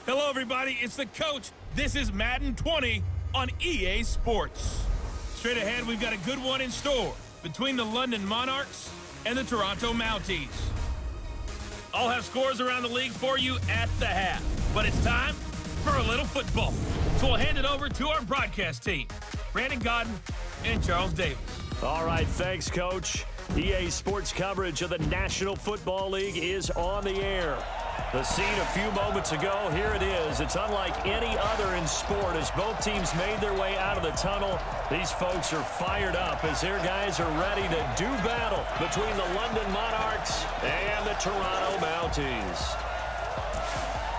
Hello, everybody. It's the coach. This is Madden 20 on EA Sports. Straight ahead, we've got a good one in store between the London Monarchs and the Toronto Mounties. I'll have scores around the league for you at the half. But it's time for a little football. So we'll hand it over to our broadcast team, Brandon Godden and Charles Davis. All right, thanks, Coach. EA Sports coverage of the National Football League is on the air. The scene a few moments ago, here it is. It's unlike any other in sport as both teams made their way out of the tunnel. These folks are fired up as their guys are ready to do battle between the London Monarchs and the Toronto Mounties.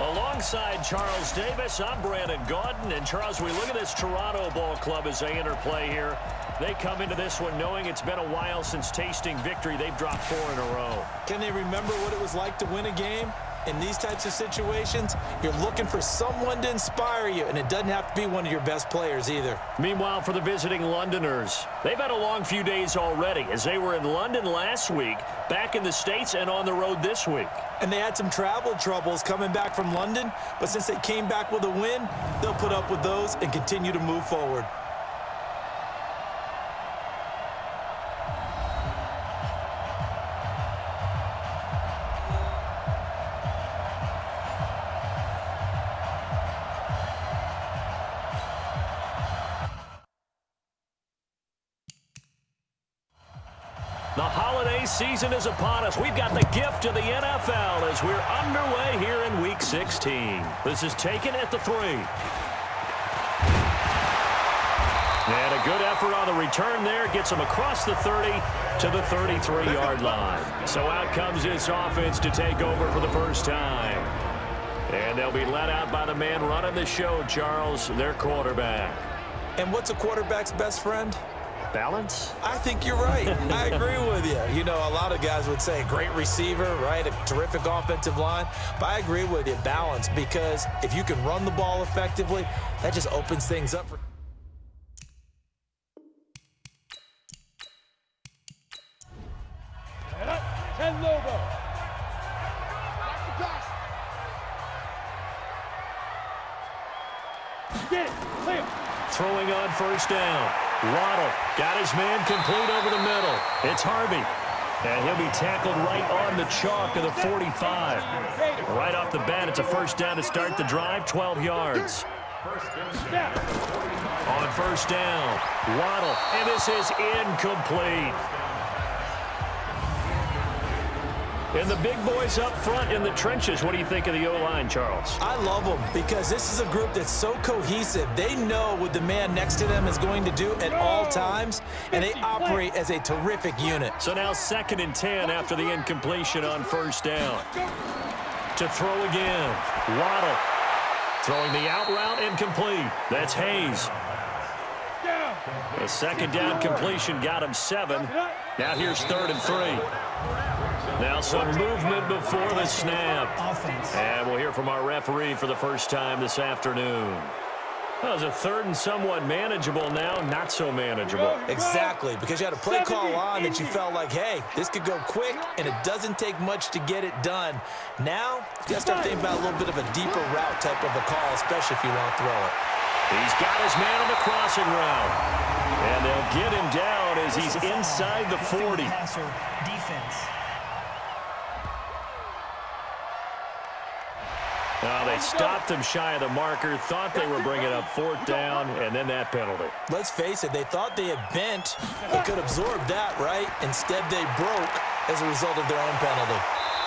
Alongside Charles Davis, I'm Brandon Godden. And Charles, we look at this Toronto ball club as they enter play here. They come into this one knowing it's been a while since tasting victory. They've dropped 4 in a row. Can they remember what it was like to win a game? In these types of situations, you're looking for someone to inspire you, and it doesn't have to be one of your best players either. Meanwhile, for the visiting Londoners, they've had a long few days already as they were in London last week, back in the States, and on the road this week. And they had some travel troubles coming back from London, but since they came back with a win, they'll put up with those and continue to move forward. The holiday season is upon us. We've got the gift of the NFL as we're underway here in Week 16. This is taken at the 3. And a good effort on the return there. Gets them across the 30 to the 33-yard line. So out comes this offense to take over for the first time. And they'll be let out by the man running the show, Charles, their quarterback. And what's a quarterback's best friend? Balance? I think you're right. I agree with you. You know, a lot of guys would say great receiver, right? A terrific offensive line. But I agree with you, balance, because if you can run the ball effectively, that just opens things up. Throwing on first down. Waddle got his man complete over the middle. It's Harvey. And he'll be tackled right on the chalk of the 45. Right off the bat, it's a first down to start the drive, 12 yards. On first down, Waddle, and this is incomplete. And the big boys up front in the trenches. What do you think of the O-line, Charles? I love them because this is a group that's so cohesive. They know what the man next to them is going to do at all times, and they operate as a terrific unit. So now 2nd and 10 after the incompletion on first down. To throw again. Waddle throwing the out route incomplete. That's Hayes. The second down completion got him 7. Now here's 3rd and 3. Now some movement before the snap. And we'll hear from our referee for the first time this afternoon. That was a 3rd and somewhat manageable, now not so manageable. Exactly, because you had a play call on that you felt like, hey, this could go quick, and it doesn't take much to get it done. Now, you got to start thinking about a little bit of a deeper route type of a call, especially if you want to throw it. He's got his man on the crossing route. And they'll get him down as he's inside the 40. Now they stopped him shy of the marker, thought they were bringing up 4th down, and then that penalty. Let's face it, they thought they had bent. They could absorb that, right? Instead, they broke as a result of their own penalty.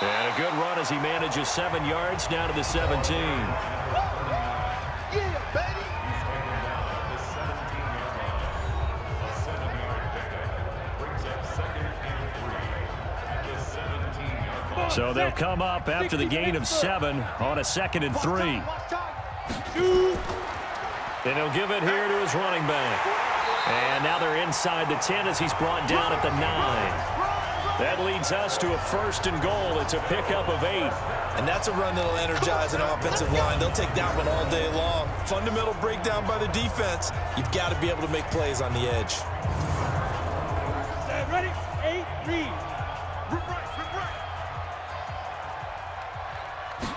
And a good run as he manages 7 yards down to the 17. So they'll come up after the gain of 7 on a 2nd and 3. And he'll give it here to his running back. And now they're inside the 10 as he's brought down at the 9. That leads us to a 1st and goal. It's a pickup of 8. And that's a run that'll energize an offensive line. They'll take that one all day long. Fundamental breakdown by the defense. You've got to be able to make plays on the edge.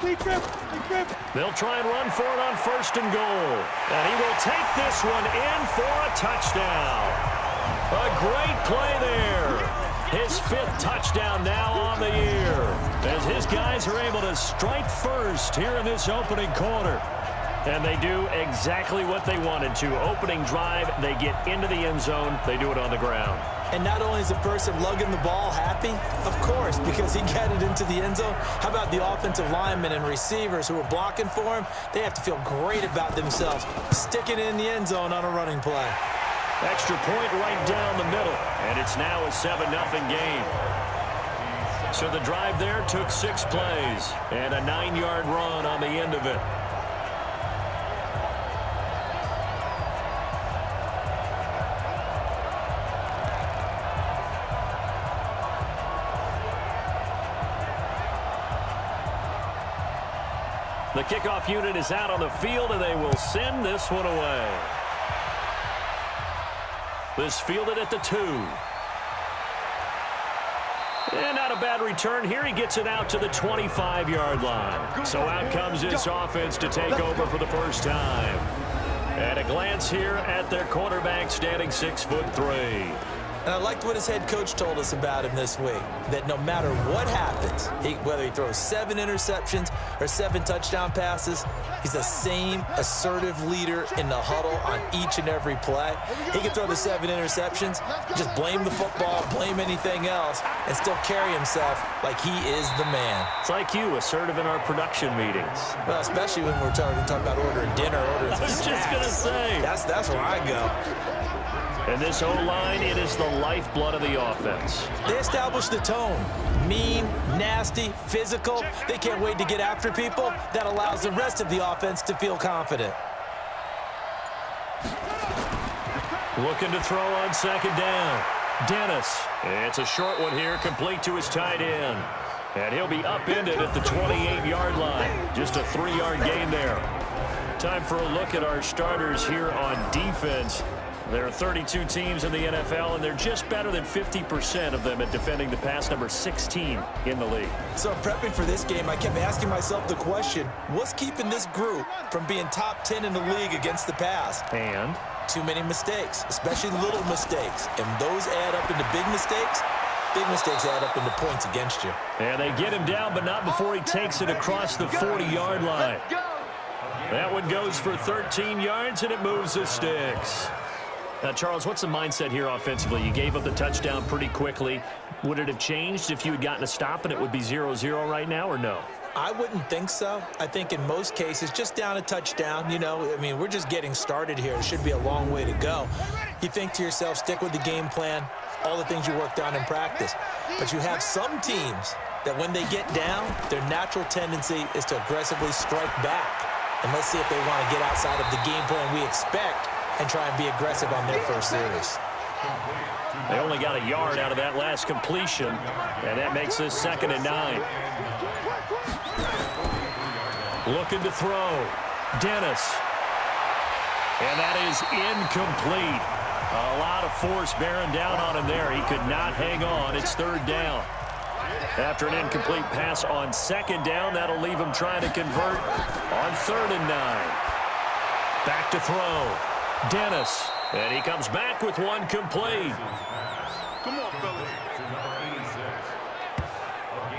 They'll try and run for it on 1st and goal. And he will take this one in for a touchdown. A great play there. His 5th touchdown now on the year, as his guys are able to strike first here in this opening quarter. And they do exactly what they wanted to. Opening drive, they get into the end zone. They do it on the ground. And not only is the person lugging the ball happy, of course, because he got it into the end zone. How about the offensive linemen and receivers who are blocking for him? They have to feel great about themselves, sticking it in the end zone on a running play. Extra point right down the middle, and it's now a 7-0 game. So the drive there took 6 plays and a 9-yard run on the end of it. The kickoff unit is out on the field, and they will send this one away. This fielded at the 2. And not a bad return here. He gets it out to the 25-yard line. So out comes this offense to take over for the first time. And a glance here at their quarterback, standing 6'3". And I liked what his head coach told us about him this week, that no matter what happens, whether he throws 7 interceptions or 7 touchdown passes, he's the same assertive leader in the huddle on each and every play. He can throw the 7 interceptions, just blame the football, blame anything else, and still carry himself like he is the man. It's like you, assertive in our production meetings. Well, especially when we're talking about ordering dinner, ordering I was just going to say. That's where I go. And this O-line, it is the lifeblood of the offense. They establish the tone. Mean, nasty, physical. They can't wait to get after people. That allows the rest of the offense to feel confident. Looking to throw on 2nd down. Dennis. It's a short one here, complete to his tight end. And he'll be upended at the 28-yard line. Just a 3-yard gain there. Time for a look at our starters here on defense. There are 32 teams in the NFL, and they're just better than 50% of them at defending the pass, number 16 in the league. So prepping for this game, I kept asking myself the question, what's keeping this group from being top 10 in the league against the pass? And? Too many mistakes, especially little mistakes. And those add up into big mistakes. Big mistakes add up into points against you. And they get him down, but not before he takes it across the 40-yard line. That one goes for 13 yards, and it moves the sticks. Now, Charles, what's the mindset here offensively? You gave up the touchdown pretty quickly. Would it have changed if you had gotten a stop and it would be 0-0 right now, or no? I wouldn't think so. I think in most cases, just down a touchdown, you know, I mean, we're just getting started here. It should be a long way to go. You think to yourself, stick with the game plan, all the things you worked on in practice. But you have some teams that when they get down, their natural tendency is to aggressively strike back. And let's see if they want to get outside of the game plan we expect and try and be aggressive on their first series. They only got a yard out of that last completion, and that makes this 2nd and 9. Looking to throw. Dennis. And that is incomplete. A lot of force bearing down on him there. He could not hang on. It's 3rd down. After an incomplete pass on 2nd down, that'll leave him trying to convert on 3rd and 9. Back to throw. Dennis, and he comes back with one complete. Come on, fellas.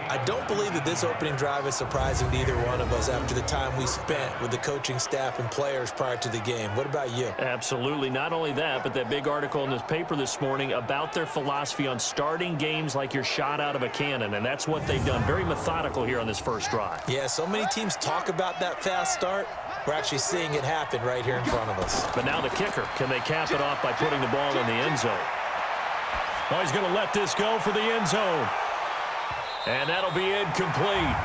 I don't believe that this opening drive is surprising to either one of us after the time we spent with the coaching staff and players prior to the game. What about you? Absolutely. Not only that, but that big article in this paper this morning about their philosophy on starting games like you're shot out of a cannon, and that's what they've done. Very methodical here on this first drive. Yeah, so many teams talk about that fast start. We're actually seeing it happen right here in front of us. But now the kicker. Can they cap it off by putting the ball in the end zone? Oh, he's going to let this go for the end zone. And that'll be incomplete.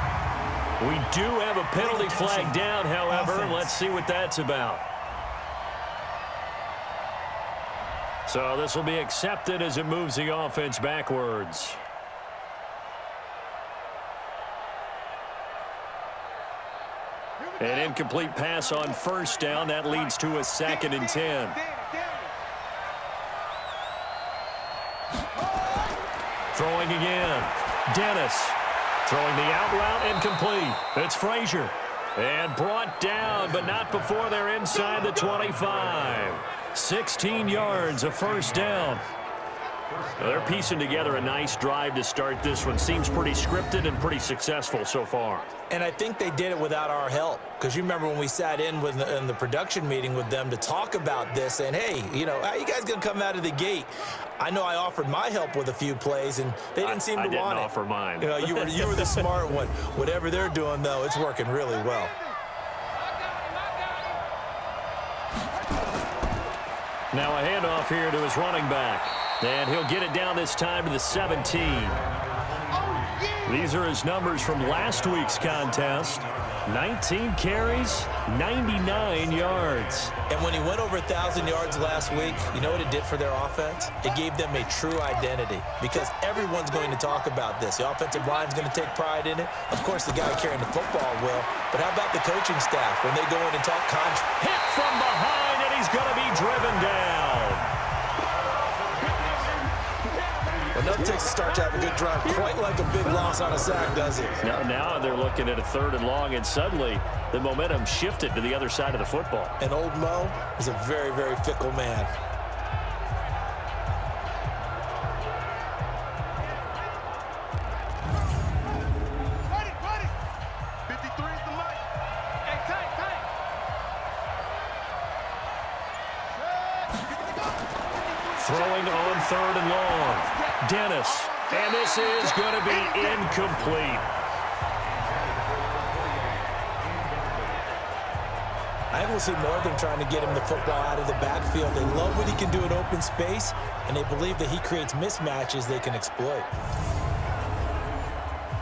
We do have a penalty flag down, however. Let's see what that's about. So this will be accepted as it moves the offense backwards. An incomplete pass on 1st down. That leads to a 2nd and 10. Throwing again. Dennis Throwing the out route and complete. It's Frazier. And brought down, but not before they're inside the 25. 16 yards, a first down. They're piecing together a nice drive to start this one. Seems pretty scripted and pretty successful so far. And I think they did it without our help. Because you remember when we sat in the production meeting with them to talk about this, and hey, you know, how you guys going to come out of the gate? I know I offered my help with a few plays, and they didn't seem to want it. I didn't offer mine. You know, you were the smart one. Whatever they're doing, though, it's working really well. Now a handoff here to his running back. And he'll get it down this time to the 17. These are his numbers from last week's contest. 19 carries, 99 yards. And when he went over 1,000 yards last week, you know what it did for their offense? It gave them a true identity because everyone's going to talk about this. The offensive line's going to take pride in it. Of course, the guy carrying the football will. But how about the coaching staff when they go in and talk contract? Hit from behind, and he's going to be driven down. Well, no takes to start to have a good drive. Quite like a big loss on a sack, does it? Now they're looking at a 3rd and long, and suddenly the momentum shifted to the other side of the football. And old Mo is a very, very fickle man. Throwing on 3rd and long. Dennis. And this is going to be incomplete. I think we'll see more of them trying to get him the football out of the backfield. They love what he can do in open space, and they believe that he creates mismatches they can exploit.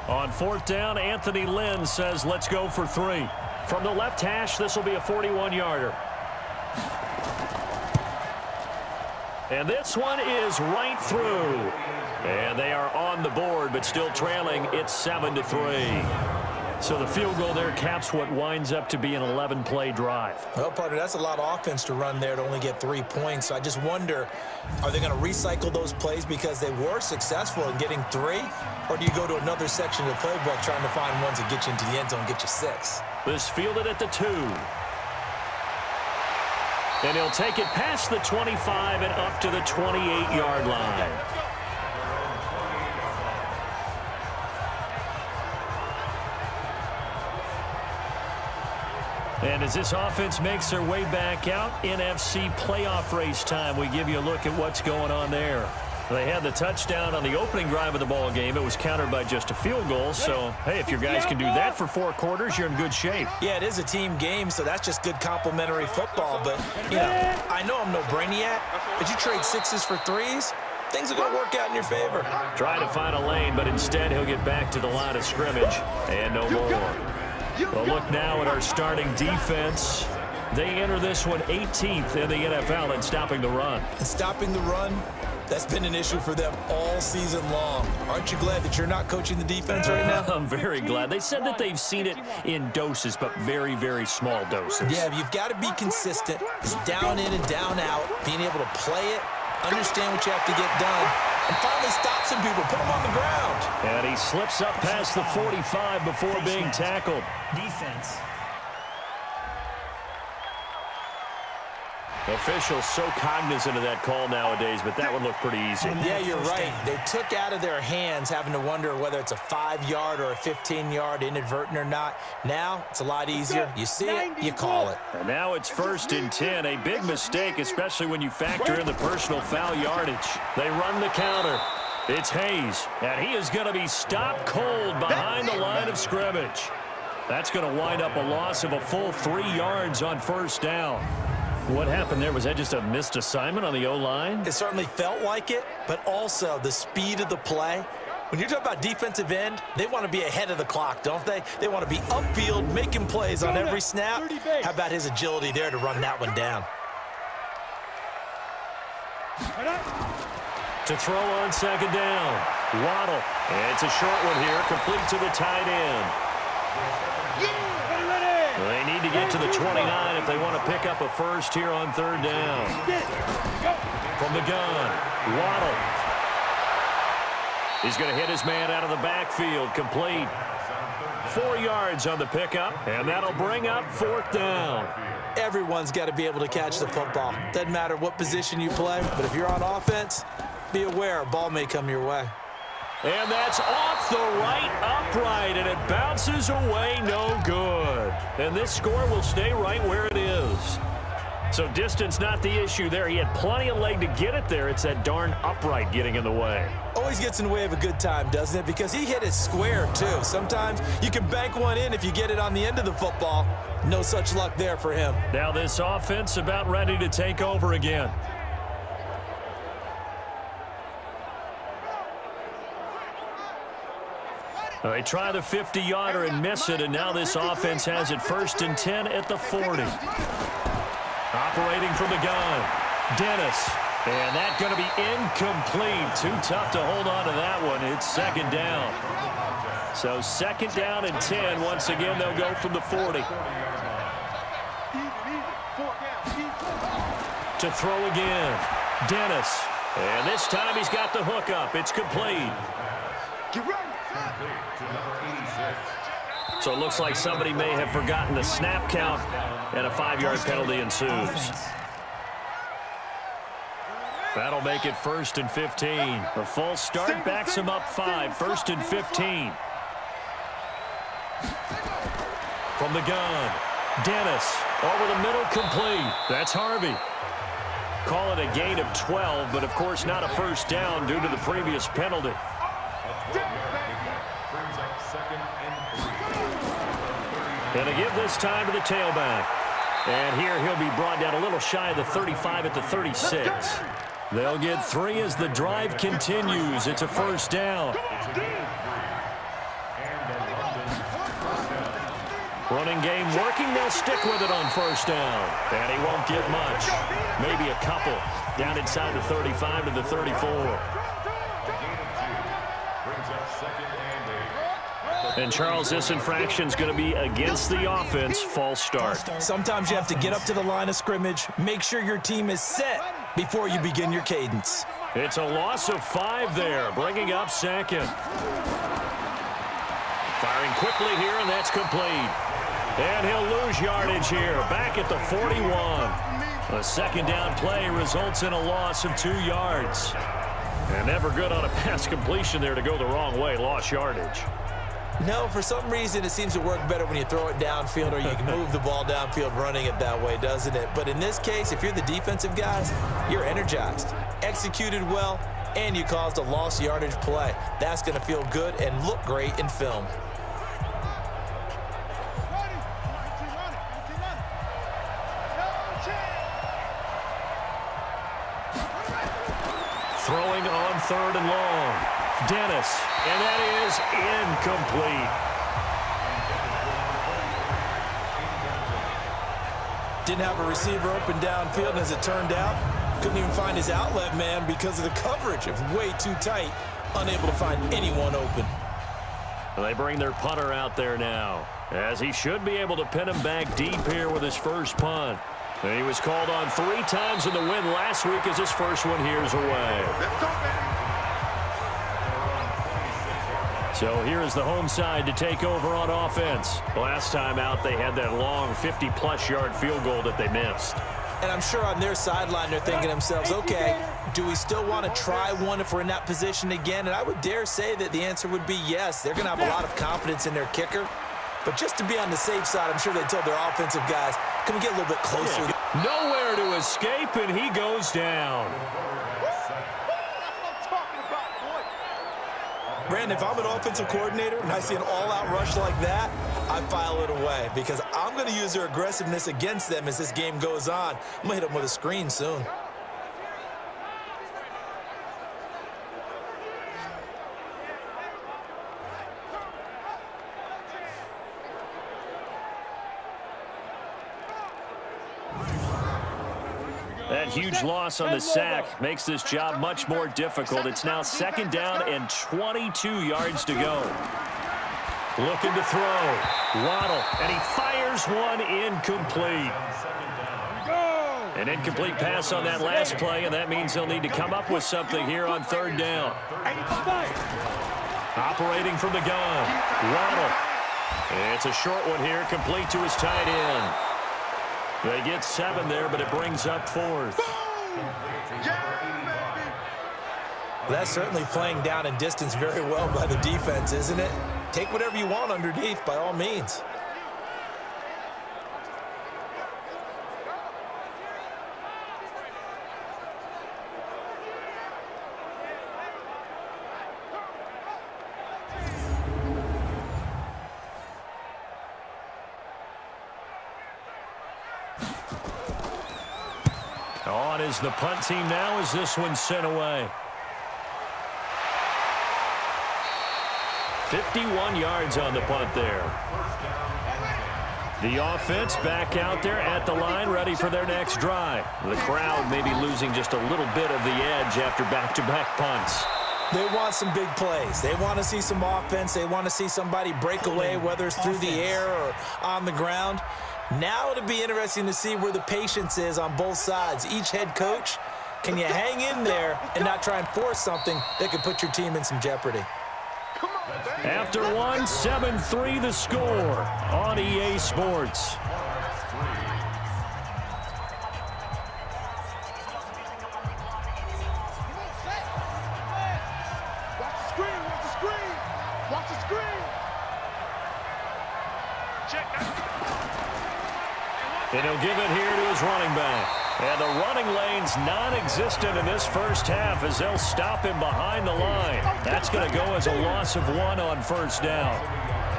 On 4th down, Anthony Lynn says, let's go for 3. From the left hash, this will be a 41-yarder. And this one is right through. And they are on the board, but still trailing. It's 7-3. So the field goal there caps what winds up to be an 11-play drive. Well, partner, that's a lot of offense to run there to only get 3 points. So I just wonder, are they going to recycle those plays because they were successful in getting 3? Or do you go to another section of the playbook trying to find ones that get you into the end zone and get you 6? This fielded at the 2. And he'll take it past the 25 and up to the 28-yard line. And as this offense makes their way back out, NFC playoff race time, we give you a look at what's going on there. They had the touchdown on the opening drive of the ball game. It was countered by just a field goal. So, hey, if your guys can do that for 4 quarters, you're in good shape. Yeah, it is a team game, so that's just good complementary football. But, you know, I know I'm no brainiac, but you trade 6s for 3s, things are going to work out in your favor. Trying to find a lane, but instead he'll get back to the line of scrimmage and no more. Well, look now at our starting defense. They enter this one 18th in the NFL in stopping the run. And stopping the run, that's been an issue for them all season long. Aren't you glad that you're not coaching the defense right now? I'm very glad. They said that they've seen it in doses, but very, very small doses. Yeah, you've got to be consistent. It's down in and down out, being able to play it, understand what you have to get done, and finally stop some people, put them on the ground. And he slips up past the 45 before being tackled. Defense. Officials so cognizant of that call nowadays, but that one looked pretty easy. Yeah, you're right. They took out of their hands having to wonder whether it's a 5-yard or a 15-yard, inadvertent or not. Now, it's a lot easier. You see it, you call it. And now it's 1st and 10. A big mistake, especially when you factor in the personal foul yardage. They run the counter. It's Hayes, and he is going to be stopped cold behind the line of scrimmage. That's going to wind up a loss of a full 3 yards on 1st down. What happened there? Was that just a missed assignment on the O-line? It certainly felt like it, but also the speed of the play. When you're talking about defensive end, they want to be ahead of the clock, don't they? They want to be upfield, making plays on every snap. How about his agility there to run that one down? To throw on 2nd down. Waddle. And it's a short one here, complete to the tight end. They need to get to the 29 if they want to pick up a first here on 3rd down. From the gun, Waddle. He's going to hit his man out of the backfield. Complete. 4 yards on the pickup, and that'll bring up 4th down. Everyone's got to be able to catch the football. Doesn't matter what position you play, but if you're on offense, be aware a ball may come your way. And that's off the right upright, and it bounces away no good. And this score will stay right where it is. So distance not the issue there. He had plenty of leg to get it there. It's that darn upright getting in the way. Always gets in the way of a good time, doesn't it? Because he hit it square, too. Sometimes you can bank one in if you get it on the end of the football. No such luck there for him. Now this offense about ready to take over again. They try the 50-yarder and miss it, and now this offense has it 1st and 10 at the 40. Operating from the gun, Dennis. And that's going to be incomplete. Too tough to hold on to that one. It's 2nd down. So 2nd down and 10. Once again, they'll go from the 40. To throw again, Dennis. And this time he's got the hook up. It's complete. So it looks like somebody may have forgotten the snap count, and a 5-yard penalty ensues. That'll make it 1st and 15. A false start backs him up 5. 1st and 15. From the gun, Dennis over the middle, complete. That's Harvey. Call it a gain of 12, but of course not a 1st down due to the previous penalty. And they give this time to the tailback. And here he'll be brought down a little shy of the 35 at the 36. They'll get 3 as the drive continues. It's a 1st down. Running game working. They'll stick with it on 1st down. And he won't get much. Maybe a couple. Down inside the 35 to the 34. And Charles, this infraction's going to be against the offense. False start. Sometimes you have to get up to the line of scrimmage, make sure your team is set before you begin your cadence. It's a loss of 5 there, bringing up 2nd. Firing quickly here, and that's complete. And he'll lose yardage here, back at the 41. A 2nd down play results in a loss of 2 yards. And never good on a pass completion there to go the wrong way. Lost yardage. No, for some reason it seems to work better when you throw it downfield or you can move the ball downfield running it that way, doesn't it? But in this case, if you're the defensive guys, you're energized, executed well, and you caused a lost yardage play. That's going to feel good and look great in film. Throwing on 3rd and long. Dennis, and that is incomplete. Didn't have a receiver open downfield, and as it turned out, couldn't even find his outlet man because of the coverage. It was way too tight, unable to find anyone open. Well, they bring their punter out there now, as he should be able to pin him back deep here with his first punt. And he was called on 3 times in the win last week as his first one here's away. So here is the home side to take over on offense. Last time out, they had that long 50-plus yard field goal that they missed. And I'm sure on their sideline, they're thinking to themselves, okay, do we still want to try one if we're in that position again? And I would dare say that the answer would be yes. They're going to have a lot of confidence in their kicker. But just to be on the safe side, I'm sure they told their offensive guys, can we get a little bit closer? Yeah. Nowhere to escape, and he goes down. Brandon, if I'm an offensive coordinator and I see an all-out rush like that, I file it away because I'm going to use their aggressiveness against them as this game goes on. I'm going to hit them with a screen soon. That huge loss on the sack makes this job much more difficult. It's now 2nd down and 22 yards to go. Looking to throw. Waddle, and he fires one incomplete. An incomplete pass on that last play, and that means they'll need to come up with something here on third down. Operating from the gun, Waddle. And it's a short one here, complete to his tight end. They get 7 there, but it brings up 4th. That's certainly playing down in distance very well by the defense, isn't it? Take whatever you want underneath, by all means. On is the punt team now as this one's sent away. 51 yards on the punt there. The offense back out there at the line, ready for their next drive. The crowd maybe losing just a little bit of the edge after back-to-back punts. They want some big plays. They want to see some offense. They want to see somebody break away, whether it's through the air or on the ground. Now it'll be interesting to see where the patience is on both sides. Each head coach, can you hang in there and not try and force something that could put your team in some jeopardy? After one, 7-3 the score on EA Sports. And he'll give it here to his running back. And the running lane's non-existent in this first half as they'll stop him behind the line. That's going to go as a loss of 1 on first down.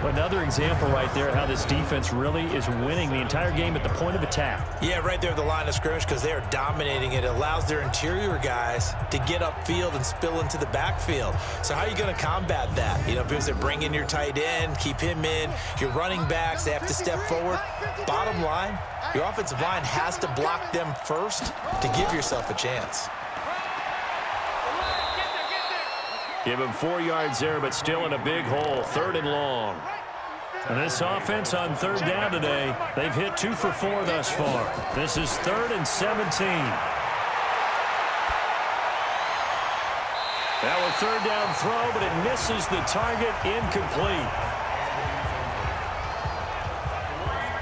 Another example right there how this defense really is winning the entire game at the point of attack. Yeah, right there at the line of scrimmage because they are dominating it. It allows their interior guys to get upfield and spill into the backfield. So how are you going to combat that? You know, because they bring in your tight end, keep him in. Your running backs, they have to step forward. Bottom line, your offensive line has to block them first to give yourself a chance. Give him 4 yards there, but still in a big hole, 3rd and long. And this offense on third down today, they've hit 2 for 4 thus far. This is 3rd and 17. Now a 3rd down throw, but it misses the target, incomplete.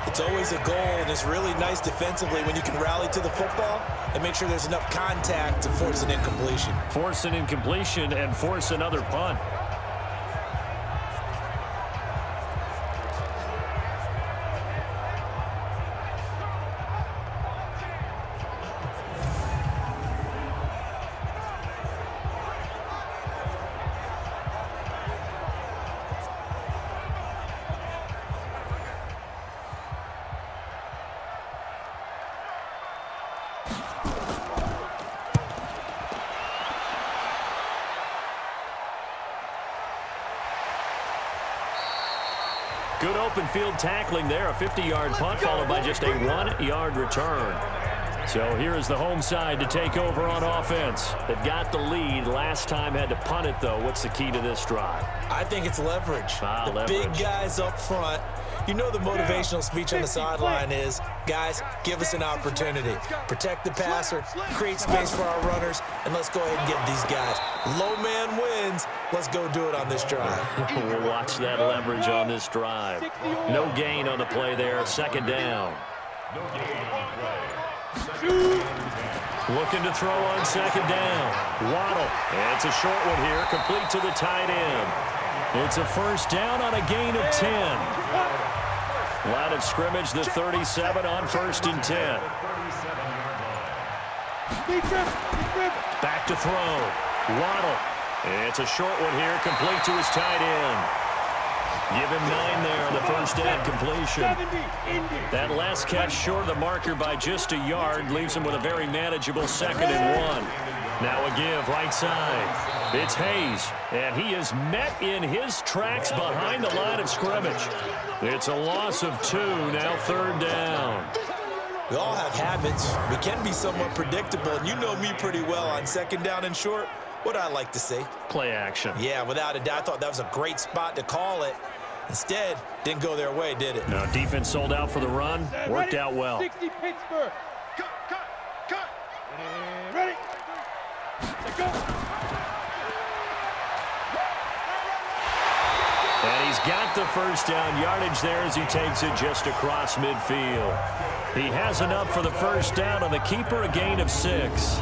It's always a goal, and it's really nice defensively when you can rally to the football and make sure there's enough contact to force an incompletion. Force an incompletion and force another punt. Good open field tackling there. A 50-yard punt followed by just a 1-yard return. So here is the home side to take over on offense. They've got the lead. Last time had to punt it, though. What's the key to this drive? I think it's leverage. Big guys up front. You know the motivational speech on the sideline is, guys, give us an opportunity. Protect the passer, create space for our runners, and let's go ahead and get these guys. Low man wins. Let's go do it on this drive. We'll watch that leverage on this drive. No gain on the play there. 2nd down. Looking to throw on 2nd down. Waddle. And it's a short one here, complete to the tight end. It's a 1st down on a gain of 10. Line of scrimmage, the 37 on 1st and 10. Back to throw. Waddle. And it's a short one here, complete to his tight end. Give him 9 there on the 1st down completion. That last catch short of the marker by just a yard leaves him with a very manageable 2nd and 1. Now a give right side. It's Hayes, and he is met in his tracks behind the line of scrimmage. It's a loss of 2, now 3rd down. We all have habits. We can be somewhat predictable, and you know me pretty well on 2nd down and short. What I like to see? Play action. Yeah, without a doubt. I thought that was a great spot to call it. Instead, didn't go their way, did it? No, defense sold out for the run. Worked out well. 60 Pittsburgh. Ready? Let's go. And he's got the first down yardage there as he takes it just across midfield. He has enough for the first down on the keeper, a gain of 6.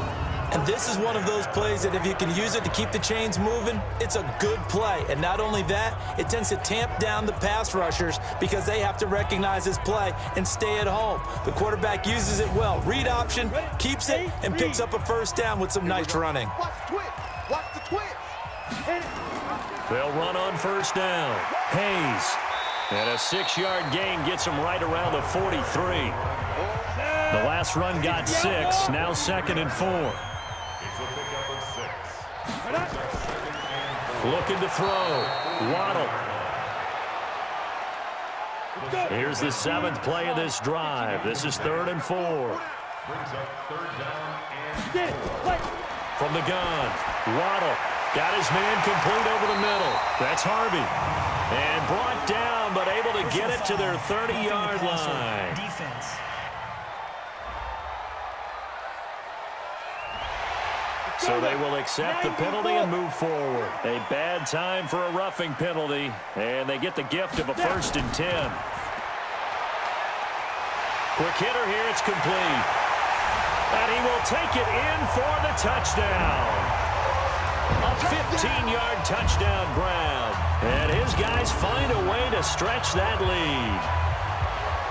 And this is one of those plays that if you can use it to keep the chains moving, it's a good play. And not only that, it tends to tamp down the pass rushers because they have to recognize his play and stay at home. The quarterback uses it well. Read option, keeps it, and picks up a first down with some nice running. Watch the twitch. Watch the twitch. They'll run on first down. Hayes. And a 6-yard gain gets him right around the 43. The last run got 6, now 2nd and 4. Looking to throw. Waddle. Here's the 7th play of this drive. This is 3rd and 4. From the gun. Waddle. Got his man complete over the middle. That's Harvey. And brought down, but able to get it to their 30-yard line. Defense. So they will accept the penalty and move forward. A bad time for a roughing penalty, and they get the gift of a 1st and 10. Quick hitter here, it's complete. And he will take it in for the touchdown. A 15-yard touchdown Brown. And his guys find a way to stretch that lead.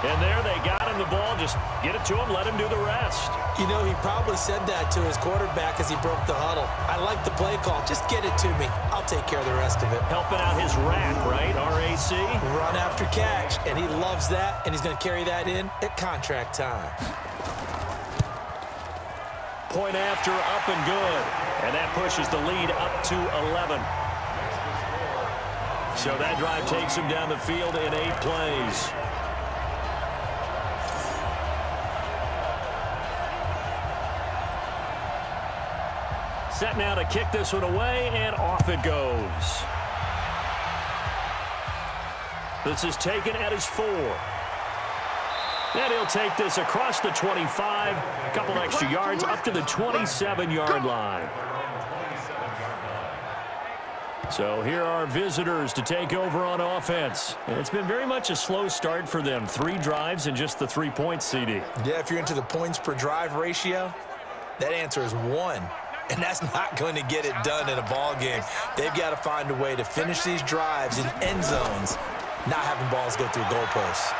And there they got him the ball. Just get it to him, let him do the rest. You know, he probably said that to his quarterback as he broke the huddle. I like the play call. Just get it to me. I'll take care of the rest of it. Helping out his rack, right? RAC? Run after catch. And he loves that, and he's going to carry that in at contract time. Point after, up and good. And that pushes the lead up to 11. So that drive takes him down the field in 8 plays. Set now to kick this one away, and off it goes. This is taken at his 4. And he'll take this across the 25, a couple extra yards up to the 27-yard line. So here are visitors to take over on offense. And it's been very much a slow start for them. 3 drives and just the 3 points, CD. Yeah, if you're into the points per drive ratio, that answer is 1. And that's not going to get it done in a ball game. They've got to find a way to finish these drives in end zones, not having balls go through goalposts.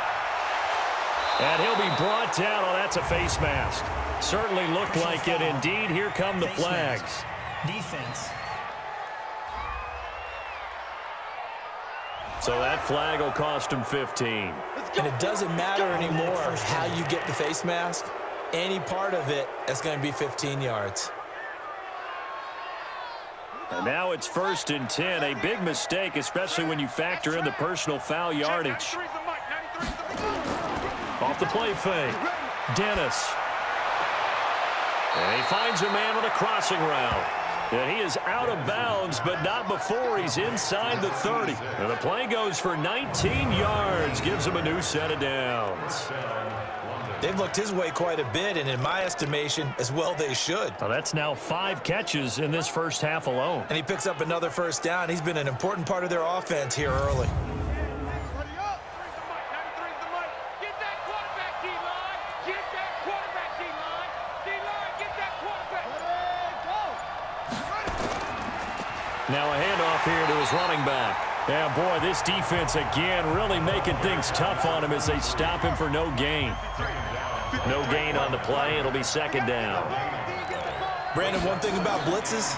And he'll be brought down. Oh, that's a face mask. Certainly looked like it. Indeed, here come the flags. Defense. So that flag will cost him 15. And it doesn't matter anymore how you get the face mask. Any part of it, that's going to be 15 yards. And now it's 1st and 10. A big mistake, especially when you factor in the personal foul yardage. Off the play fake. Dennis. And he finds a man with a crossing route. And he is out of bounds, but not before he's inside the 30. And the play goes for 19 yards. Gives him a new set of downs. They've looked his way quite a bit, and in my estimation, as well they should. Well, that's now 5 catches in this first half alone. And he picks up another first down. He's been an important part of their offense here early. Now a handoff here to his running back. Yeah, boy, this defense again really making things tough on him as they stop him for no gain. No gain on the play. It'll be 2nd down. Brandon, one thing about blitzes,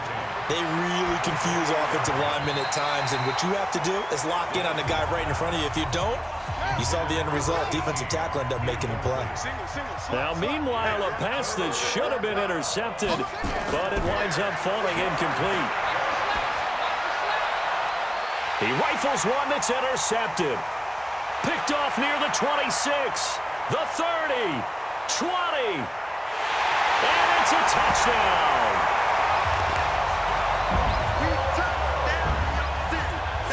they really confuse offensive linemen at times, and what you have to do is lock in on the guy right in front of you. If you don't, you saw the end result. Defensive tackle ended up making the play. Now, meanwhile, a pass that should have been intercepted, but it winds up falling incomplete. He rifles one that's intercepted. Picked off near the 26, the 30, 20, and it's a touchdown.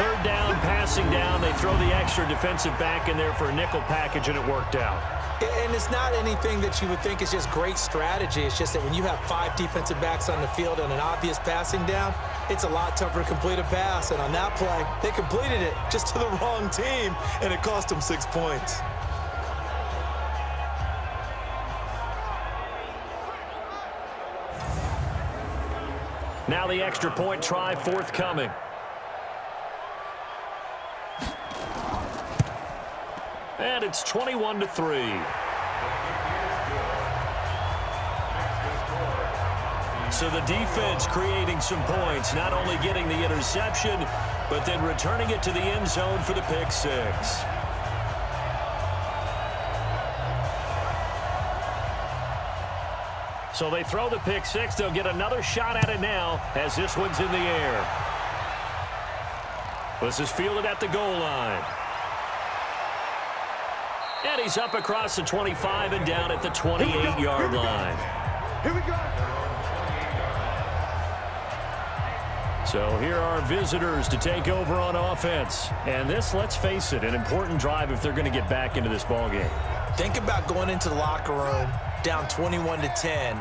3rd down, passing down. They throw the extra defensive back in there for a nickel package, and it worked out. And it's not anything that you would think is just great strategy. It's just that when you have 5 defensive backs on the field and an obvious passing down, it's a lot tougher to complete a pass. And on that play, they completed it just to the wrong team, and it cost them 6 points. Now the extra point try forthcoming. And it's 21-3. So the defense creating some points, not only getting the interception, but then returning it to the end zone for the pick six. So they throw the pick six. They'll get another shot at it now as this one's in the air. This is fielded at the goal line. And he's up across the 25 and down at the 28-yard line. Here we go. So here are visitors to take over on offense. And this, let's face it, an important drive if they're going to get back into this ballgame. Think about going into the locker room down 21-10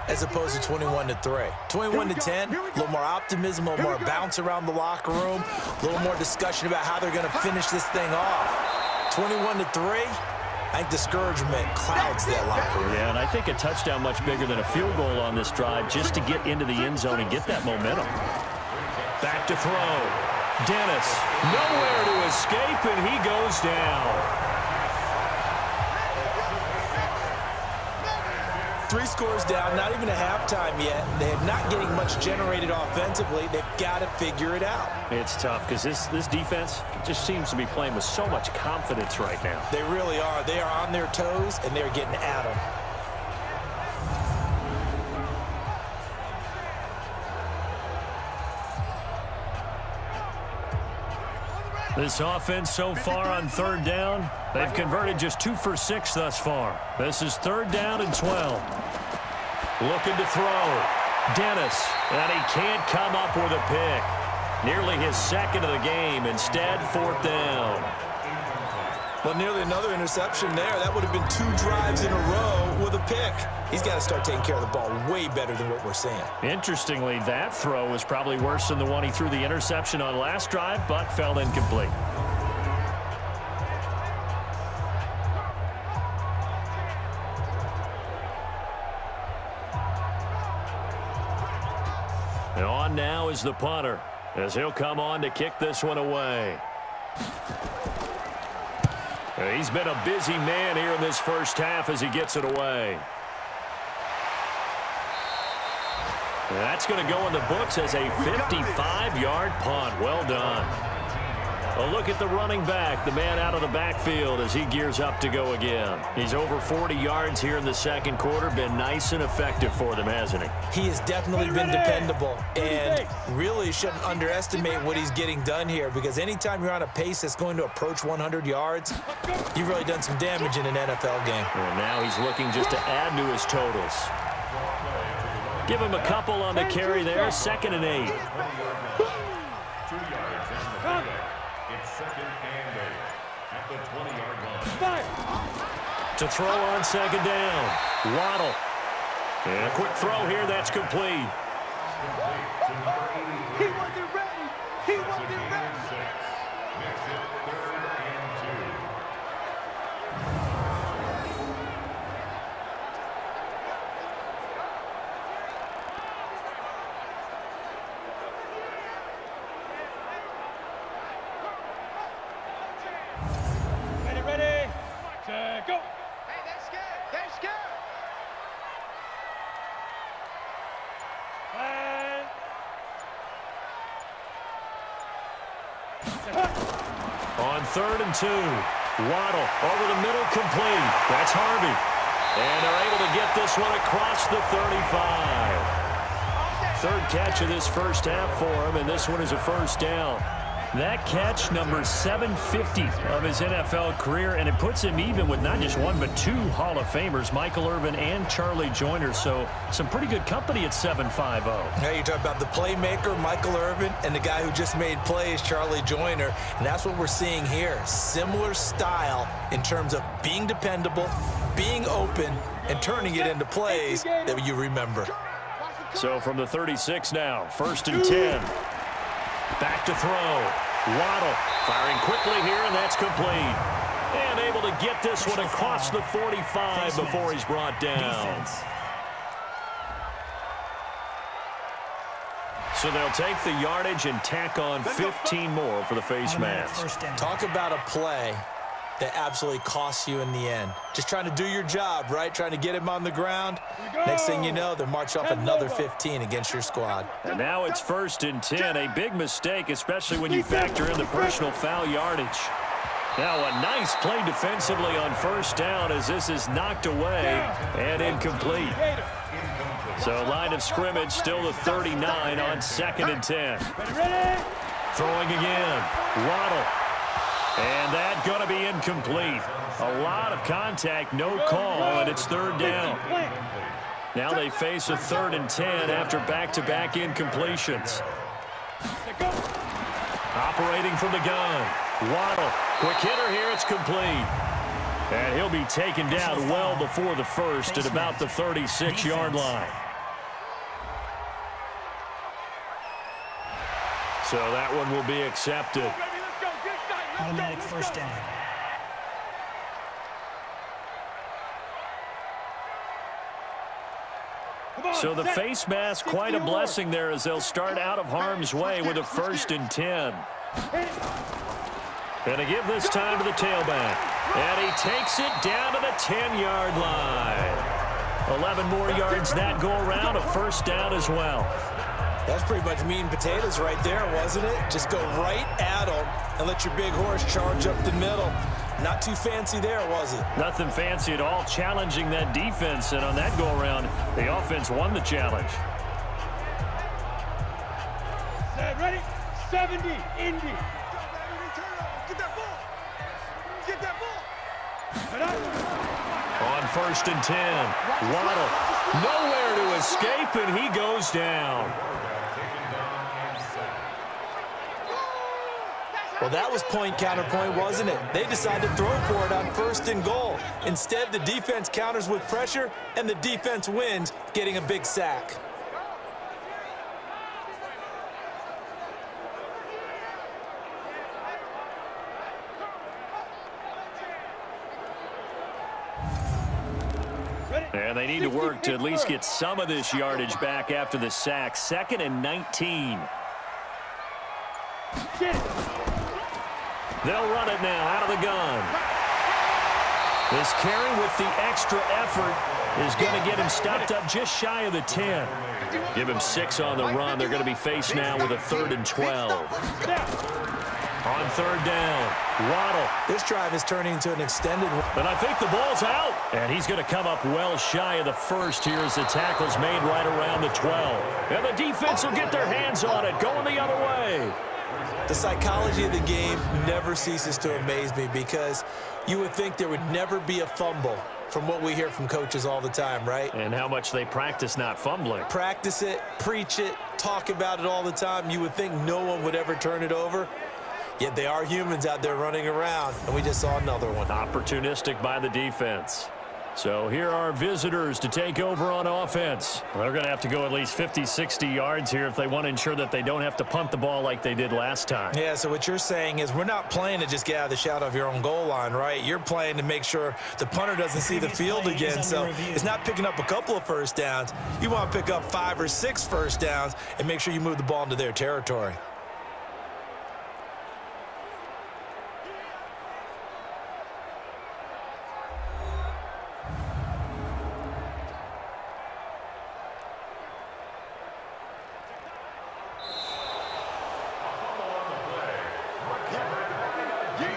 as opposed to 21-3. 21-10, a little more optimism, a little more bounce around the locker room, a little more discussion about how they're going to finish this thing off. 21-3, I think discouragement clouds that locker room. Yeah, and I think a touchdown much bigger than a field goal on this drive just to get into the end zone and get that momentum. Back to throw. Dennis, nowhere to escape, and he goes down. 3 scores down, not even a halftime yet. They're not getting much generated offensively. They've got to figure it out. It's tough because this defense just seems to be playing with so much confidence right now. They really are. They are on their toes, and they're getting at them. This offense so far on third down, they've converted just 2 for 6 thus far. This is 3rd down and 12. Looking to throw. Dennis, and he can't come up with a pick. Nearly his 2nd of the game. Instead, 4th down. Well, nearly another interception there. That would have been 2 drives in a row with a pick. He's got to start taking care of the ball way better than what we're seeing. Interestingly, that throw was probably worse than the one he threw the interception on last drive, but fell incomplete. And on now is the punter, as he'll come on to kick this one away. He's been a busy man here in this first half as he gets it away. That's going to go in the books as a 55-yard punt. Well done. A look at the running back, the man out of the backfield as he gears up to go again. He's over 40 yards here in the 2nd quarter. Been nice and effective for them, hasn't he? He has definitely been dependable, and really shouldn't underestimate what he's getting done here, because anytime you're on a pace that's going to approach 100 yards, you've really done some damage in an NFL game. And now he's looking just to add to his totals. Give him a couple on the carry there. 2nd and 8. 2 yards on the play. It's 2nd and 8 at the 20-yard line. To throw on 2nd down. Waddle. And a quick throw here. That's complete. He wasn't ready. He wasn't ready. Makes it 3rd and 2. Ready, set, go. Hey, they're scared. They're scared. On 3rd and 2. Waddle over the middle, complete. That's Harvey. And they're able to get this one across the 35. 3rd catch of this first half for him, and this one is a 1st down. That catch, number 750 of his NFL career, and it puts him even with not just 1 but 2 Hall of Famers, Michael Irvin and Charlie Joyner. So some pretty good company at 750. Now you talk about the playmaker, Michael Irvin, and the guy who just made plays, Charlie Joyner. And that's what we're seeing here. Similar style in terms of being dependable, being open and turning it into plays that you remember. So from the 36 now, 1st and 10. Back to throw. Waddle firing quickly here, and that's complete. And able to get this one across the 45 before he's brought down. So they'll take the yardage and tack on 15 more for the face mask. Talk about a play that absolutely costs you in the end. Just trying to do your job, right? Trying to get him on the ground. Next thing you know, they're marching off another 15 against your squad. And now it's 1st and 10. A big mistake, especially when you factor in the personal foul yardage. Now a nice play defensively on 1st down as this is knocked away and incomplete. So line of scrimmage still the 39 on 2nd and 10. Throwing again. Waddle. And that going to be incomplete. A lot of contact, no call, and it's 3rd down. Now they face a 3rd and 10 after back-to-back incompletions. Operating from the gun. Waddle. Quick hitter here, it's complete. And he'll be taken down well before the first at about the 36-yard line. So that one will be accepted. Automatic 1st down. So the face mask, quite a blessing there as they'll start out of harm's way with a 1st and 10. And they give this time to the tailback. And he takes it down to the 10-yard line. 11 more yards that go around, a 1st down as well. That's pretty much meat and potatoes right there, wasn't it? Just go right at them and let your big horse charge up the middle. Not too fancy there, was it? Nothing fancy at all, challenging that defense. And on that go-around, the offense won the challenge. Ready? 70, Indy. Get that ball. Get that ball. On 1st and 10, Waddle nowhere to escape, and he goes down. Well, that was point counterpoint, wasn't it? They decided to throw for it on 1st and goal. Instead, the defense counters with pressure, and the defense wins, getting a big sack. And they need to work to at least get some of this yardage back after the sack. 2nd and 19. They'll run it now out of the gun. This carry with the extra effort is going to get him stopped up just shy of the 10. Give him 6 on the run. They're going to be faced now with a 3rd and 12. On 3rd down, Waddle. This drive is turning into an extended one. And I think the ball's out. And he's going to come up well shy of the first here as the tackle's made right around the 12. And the defense will get their hands on it, going the other way. The psychology of the game never ceases to amaze me because you would think there would never be a fumble from what we hear from coaches all the time, right? And how much they practice not fumbling. Practice it, preach it, talk about it all the time. You would think no one would ever turn it over. Yet they are humans out there running around, and we just saw another one. Opportunistic by the defense. So here are visitors to take over on offense. They're going to have to go at least 50, 60 yards here if they want to ensure that they don't have to punt the ball like they did last time. Yeah, so what you're saying is we're not playing to just get out of the shadow of your own goal line, right? You're playing to make sure the punter doesn't see the field again. So it's not picking up a couple of 1st downs. You want to pick up 5 or 6 1st downs and make sure you move the ball into their territory.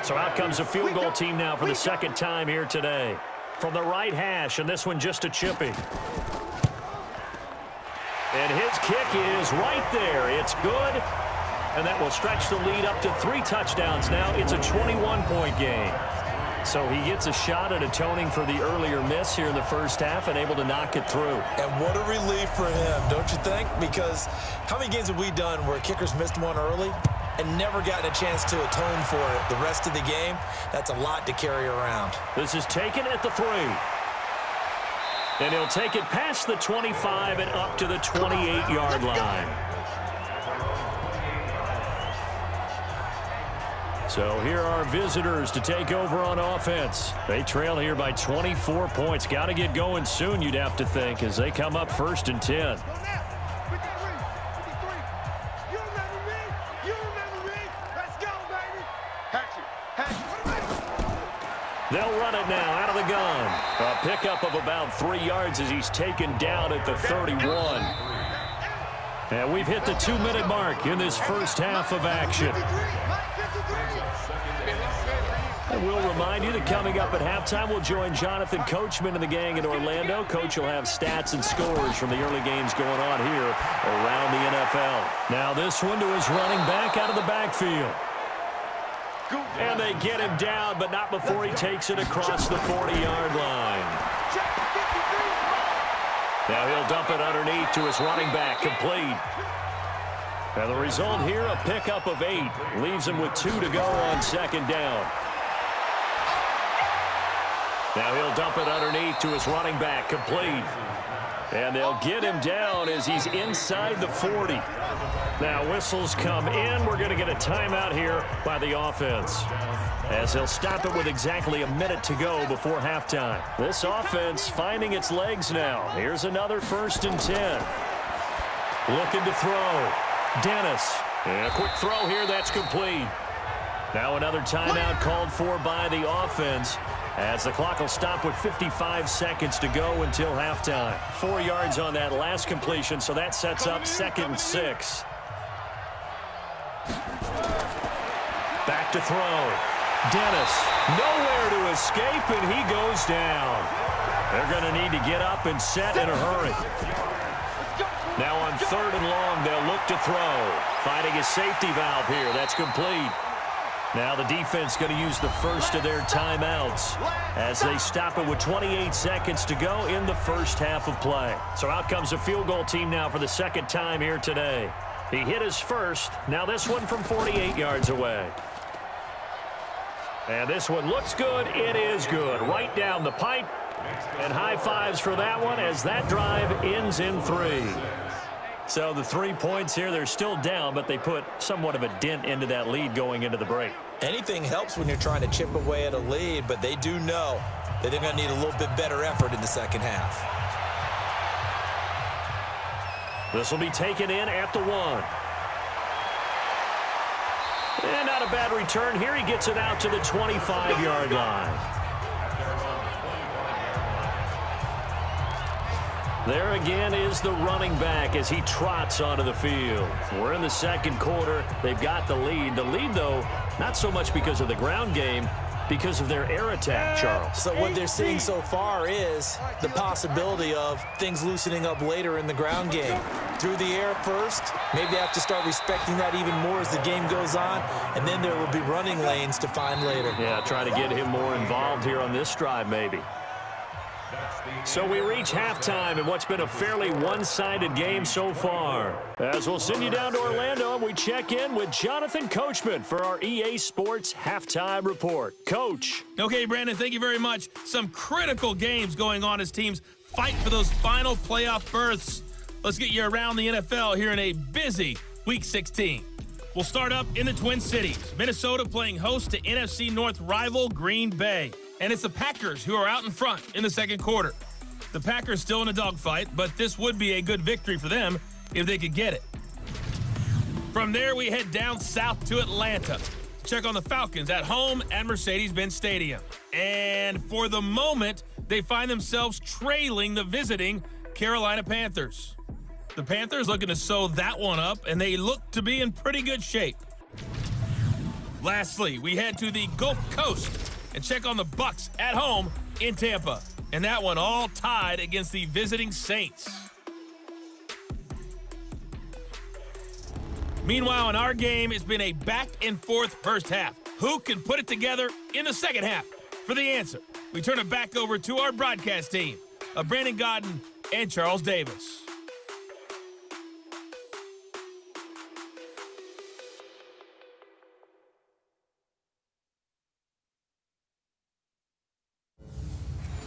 So out comes a field goal team now for the 2nd time here today. From the right hash, and this one just a chippy. And his kick is right there. It's good. And that will stretch the lead up to 3 touchdowns now. It's a 21-point game. So he gets a shot at atoning for the earlier miss here in the first half and able to knock it through. And what a relief for him, don't you think? Because how many games have we done where kickers missed one early and never gotten a chance to atone for it the rest of the game? That's a lot to carry around. This is taken at the 3. And he'll take it past the 25 and up to the 28-yard line. So here are visitors to take over on offense. They trail here by 24 points. Got to get going soon, you'd have to think, as they come up 1st and 10. They'll run it now out of the gun. A pickup of about 3 yards as he's taken down at the 31. And we've hit the 2-minute mark in this first half of action. And we'll remind you that coming up at halftime, we'll join Jonathan Coachman and the gang in Orlando. Coach will have stats and scores from the early games going on here around the NFL. Now this one to his running back out of the backfield. And they get him down, but not before he takes it across the 40-yard line. Now he'll dump it underneath to his running back, complete. And the result here, a pickup of 8. Leaves him with 2 to go on 2nd down. Now he'll dump it underneath to his running back, complete. And they'll get him down as he's inside the 40. Now whistles come in. We're going to get a timeout here by the offense, as they'll stop it with exactly a minute to go before halftime. This offense finding its legs now. Here's another 1st and 10. Looking to throw. Dennis. And a quick throw here. That's complete. Now another timeout called for by the offense, as the clock will stop with 55 seconds to go until halftime. 4 yards on that last completion, so that sets up 2nd and 6. Back to throw. Dennis, nowhere to escape, and he goes down. They're going to need to get up and set in a hurry. Now on 3rd and long, they'll look to throw. Finding a safety valve here. That's complete. Now the defense going to use the first of their timeouts as they stop it with 28 seconds to go in the first half of play. So out comes a field goal team now for the 2nd time here today. He hit his first. Now this one from 48 yards away. And this one looks good. It is good. Right down the pipe. And high fives for that one as that drive ends in 3. So the 3 points here, they're still down, but they put somewhat of a dent into that lead going into the break. Anything helps when you're trying to chip away at a lead, but they do know that they're going to need a little bit better effort in the 2nd half. This will be taken in at the 1. And not a bad return here. He gets it out to the 25-yard line. There again is the running back as he trots onto the field. We're in the 2nd quarter. They've got the lead. The lead, though, not so much because of the ground game, because of their air attack, Charles. So what they're seeing so far is the possibility of things loosening up later in the ground game. Through the air first, maybe they have to start respecting that even more as the game goes on, and then there will be running lanes to find later. Yeah, try to get him more involved here on this drive maybe. So we reach halftime in what's been a fairly one-sided game so far. As we'll send you down to Orlando, and we check in with Jonathan Coachman for our EA Sports Halftime Report. Coach. Okay, Brandon, thank you very much. Some critical games going on as teams fight for those final playoff berths. Let's get you around the NFL here in a busy Week 16. We'll start up in the Twin Cities. Minnesota playing host to NFC North rival Green Bay. And it's the Packers who are out in front in the 2nd quarter. The Packers still in a dogfight, but this would be a good victory for them if they could get it. From there, we head down south to Atlanta. Check on the Falcons at home at Mercedes-Benz Stadium. And for the moment, they find themselves trailing the visiting Carolina Panthers. The Panthers looking to sew that one up, and they look to be in pretty good shape. Lastly, we head to the Gulf Coast and check on the Bucs at home in Tampa. And that one all tied against the visiting Saints. Meanwhile, in our game, it's been a back-and-forth first half. Who can put it together in the 2nd half? For the answer, we turn it back over to our broadcast team of Brandon Godden and Charles Davis.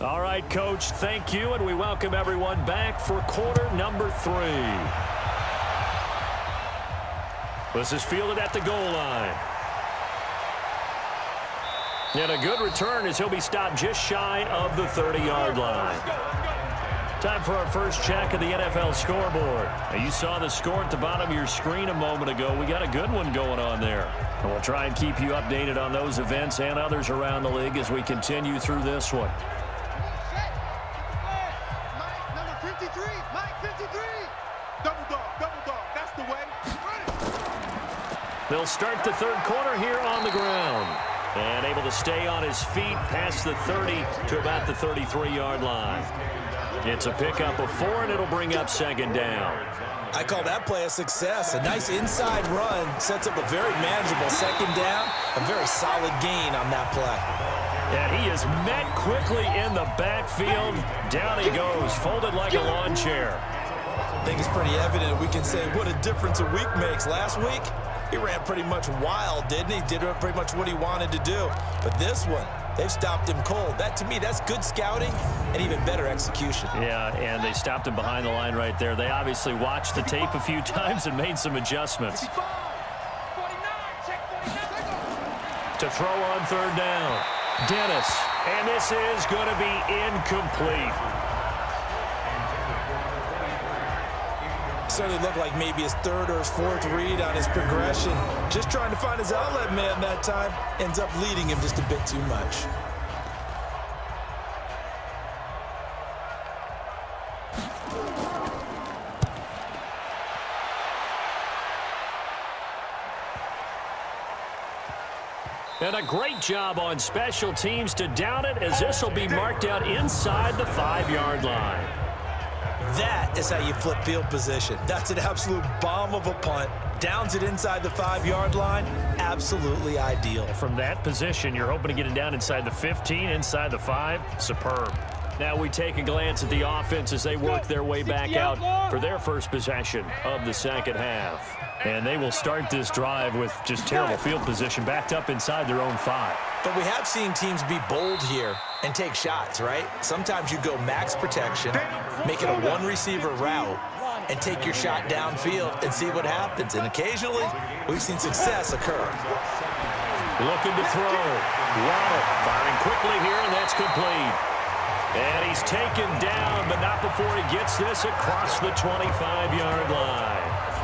All right, Coach, thank you, and we welcome everyone back for quarter number 3. This is fielded at the goal line. And a good return as he'll be stopped just shy of the 30-yard line. Time for our first check of the NFL scoreboard. Now, you saw the score at the bottom of your screen a moment ago. We got a good one going on there. And we'll try and keep you updated on those events and others around the league as we continue through this one. They'll start the third quarter here on the ground. And able to stay on his feet past the 30 to about the 33-yard line. It's a pickup of 4, and it'll bring up second down. I call that play a success. A nice inside run sets up a very manageable second down. A very solid gain on that play. And he is met quickly in the backfield. Down he goes, folded like a lawn chair. I think it's pretty evident. We can say what a difference a week makes. Last week, he ran pretty much wild, didn't he? Did pretty much what he wanted to do. But this one, they've stopped him cold. That, to me, that's good scouting and even better execution. Yeah, and they stopped him behind the line right there. They obviously watched the tape a few times and made some adjustments. To throw on third down, Dennis. And this is going to be incomplete. Certainly looked like maybe his third or his fourth read on his progression. Just trying to find his outlet man that time. Ends up leading him just a bit too much. And a great job on special teams to down it, as this will be marked out inside the 5-yard line. That is how you flip field position. That's an absolute bomb of a punt. Downs it inside the 5-yard line. Absolutely ideal. From that position, you're hoping to get it down inside the 15, inside the 5. Superb. Now we take a glance at the offense as they work their way back out for their first possession of the second half. And they will start this drive with just terrible field position, backed up inside their own 5. But we have seen teams be bold here and take shots, right? Sometimes you go max protection, make it a one-receiver route, and take your shot downfield and see what happens. And occasionally, we've seen success occur. Looking to throw. Waddle firing quickly here, and that's complete. And he's taken down, but not before he gets this across the 25-yard line.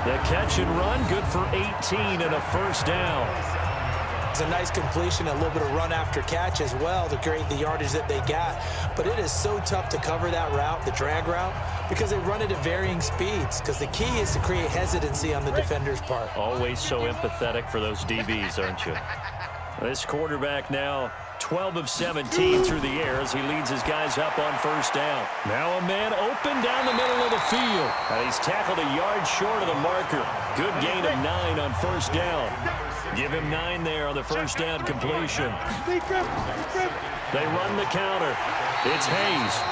The catch and run, good for 18 and a first down. It's a nice completion, a little bit of run after catch as well to create the yardage that they got. But it is so tough to cover that route, the drag route, because they run it at varying speeds. Because the key is to create hesitancy on the defender's part. Always so empathetic for those DBs, aren't you? This quarterback now 12 of 17 through the air as he leads his guys up on first down. Now a man open down the middle of the field. And he's tackled a yard short of the marker. Good gain of 9 on first down. Give him 9 there on the first down completion. They run the counter. It's Hayes.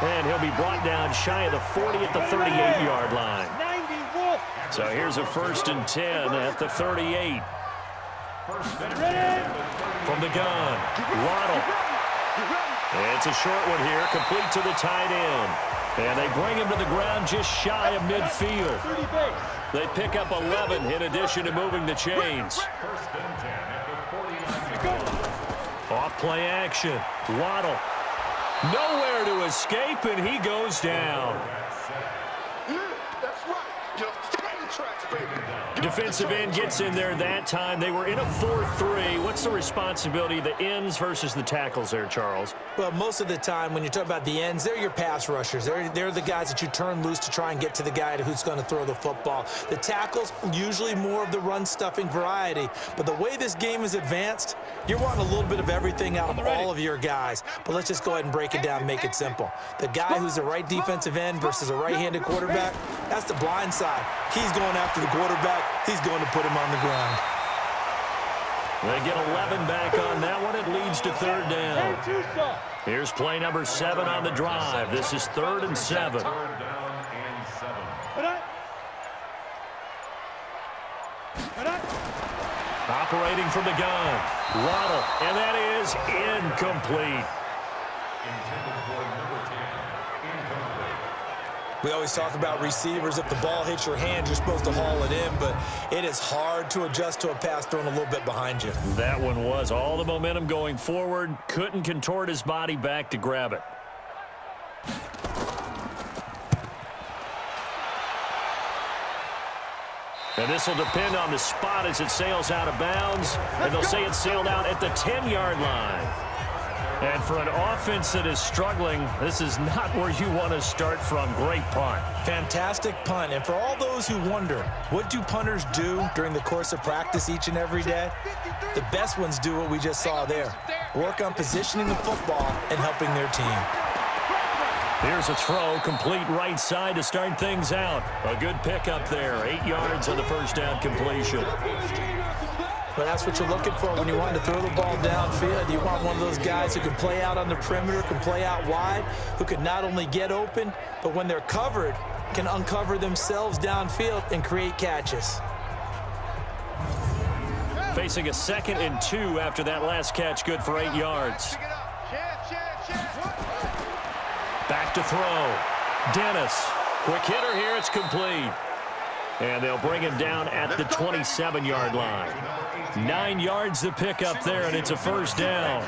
And he'll be brought down shy of the 40 at the 38-yard line. So here's a 1st and 10 at the 38. From the gun, Waddle. It's a short one here, complete to the tight end. And they bring him to the ground just shy of midfield. They pick up 11 in addition to moving the chains. Off play action, Waddle. Nowhere to escape, and he goes down. Defensive end gets in there that time. They were in a 4-3. What's the responsibility of the ends versus the tackles there, Charles? Well, most of the time when you talk about the ends, they're your pass rushers. They're the guys that you turn loose to try and get to the guy who's going to throw the football. The tackles, usually more of the run-stuffing variety. But the way this game is advanced, you're wanting a little bit of everything out of all of your guys. But let's just go ahead and break it down and make it simple. The guy who's the right defensive end versus a right-handed quarterback, that's the blind side. He's going after the quarterback. He's going to put him on the ground. They get 11 back on that one. It leads to third down. Here's play number 7 on the drive. This is 3rd and 7. Operating from the gun, Waddle, and that is incomplete. Intended for number 10. Incomplete. We always talk about receivers. If the ball hits your hand, you're supposed to haul it in, but it is hard to adjust to a pass thrown a little bit behind you. That one was all the momentum going forward. Couldn't contort his body back to grab it. And this will depend on the spot as it sails out of bounds. And they'll say it sailed out at the 10-yard line. And for an offense that is struggling, this is not where you want to start from. Great punt. Fantastic punt. And for all those who wonder, what do punters do during the course of practice each and every day? The best ones do what we just saw there. Work on positioning the football and helping their team. Here's a throw, complete right side to start things out. A good pickup there, 8 yards on the first down completion. But that's what you're looking for when you want to throw the ball downfield. You want one of those guys who can play out on the perimeter, can play out wide, who can not only get open, but when they're covered, can uncover themselves downfield and create catches. Facing a 2nd and 2 after that last catch, good for 8 yards. Back to throw. Dennis. Quick hitter here. It's complete. And they'll bring him down at the 27-yard line. 9 yards to pick up there, and it's a first down.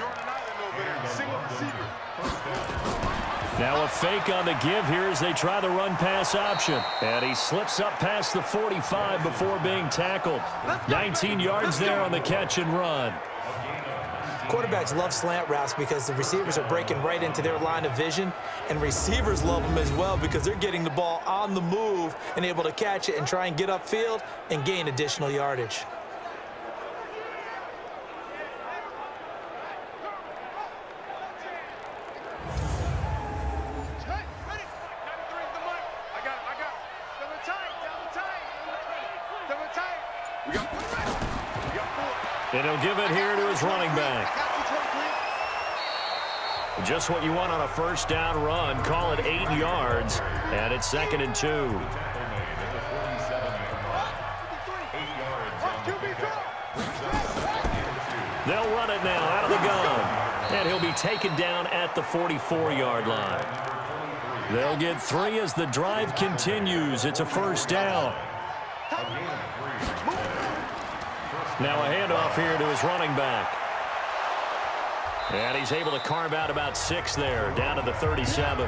Now a fake on the give here as they try the run-pass option. And he slips up past the 45 before being tackled. 19 yards there on the catch and run. Quarterbacks love slant routes because the receivers are breaking right into their line of vision, and receivers love them as well because they're getting the ball on the move and able to catch it and try and get upfield and gain additional yardage. And he'll give it here to his running back. Just what you want on a first down run. Call it 8 yards, and it's 2nd and 2. They'll run it now out of the gun. And he'll be taken down at the 44-yard line. They'll get 3 as the drive continues. It's a first down. Now a handoff here to his running back. And he's able to carve out about 6 there, down to the 37.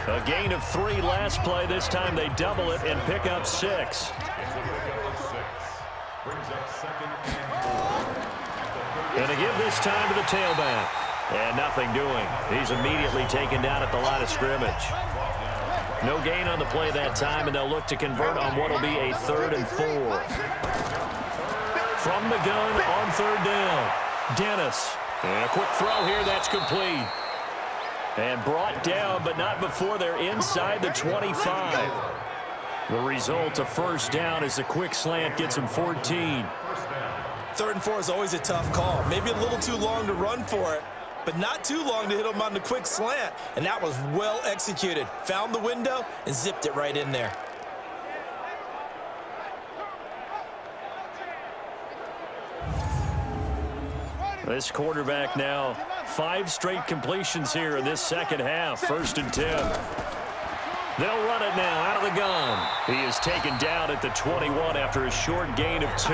A gain of 3 last play. This time they double it and pick up 6. And a give this time to the tailback. And nothing doing. He's immediately taken down at the line of scrimmage. No gain on the play that time, and they'll look to convert on what will be a 3rd and 4. From the gun on 3rd down. Dennis. And a quick throw here. That's complete. And brought down, but not before they're inside the 25. The result, a first down as a quick slant gets him 14. 3rd and 4 is always a tough call. Maybe a little too long to run for it, but not too long to hit him on the quick slant. And that was well executed. Found the window and zipped it right in there. This quarterback now 5 straight completions here in this second half. 1st and 10. They'll run it now out of the gun. He is taken down at the 21 after a short gain of 2.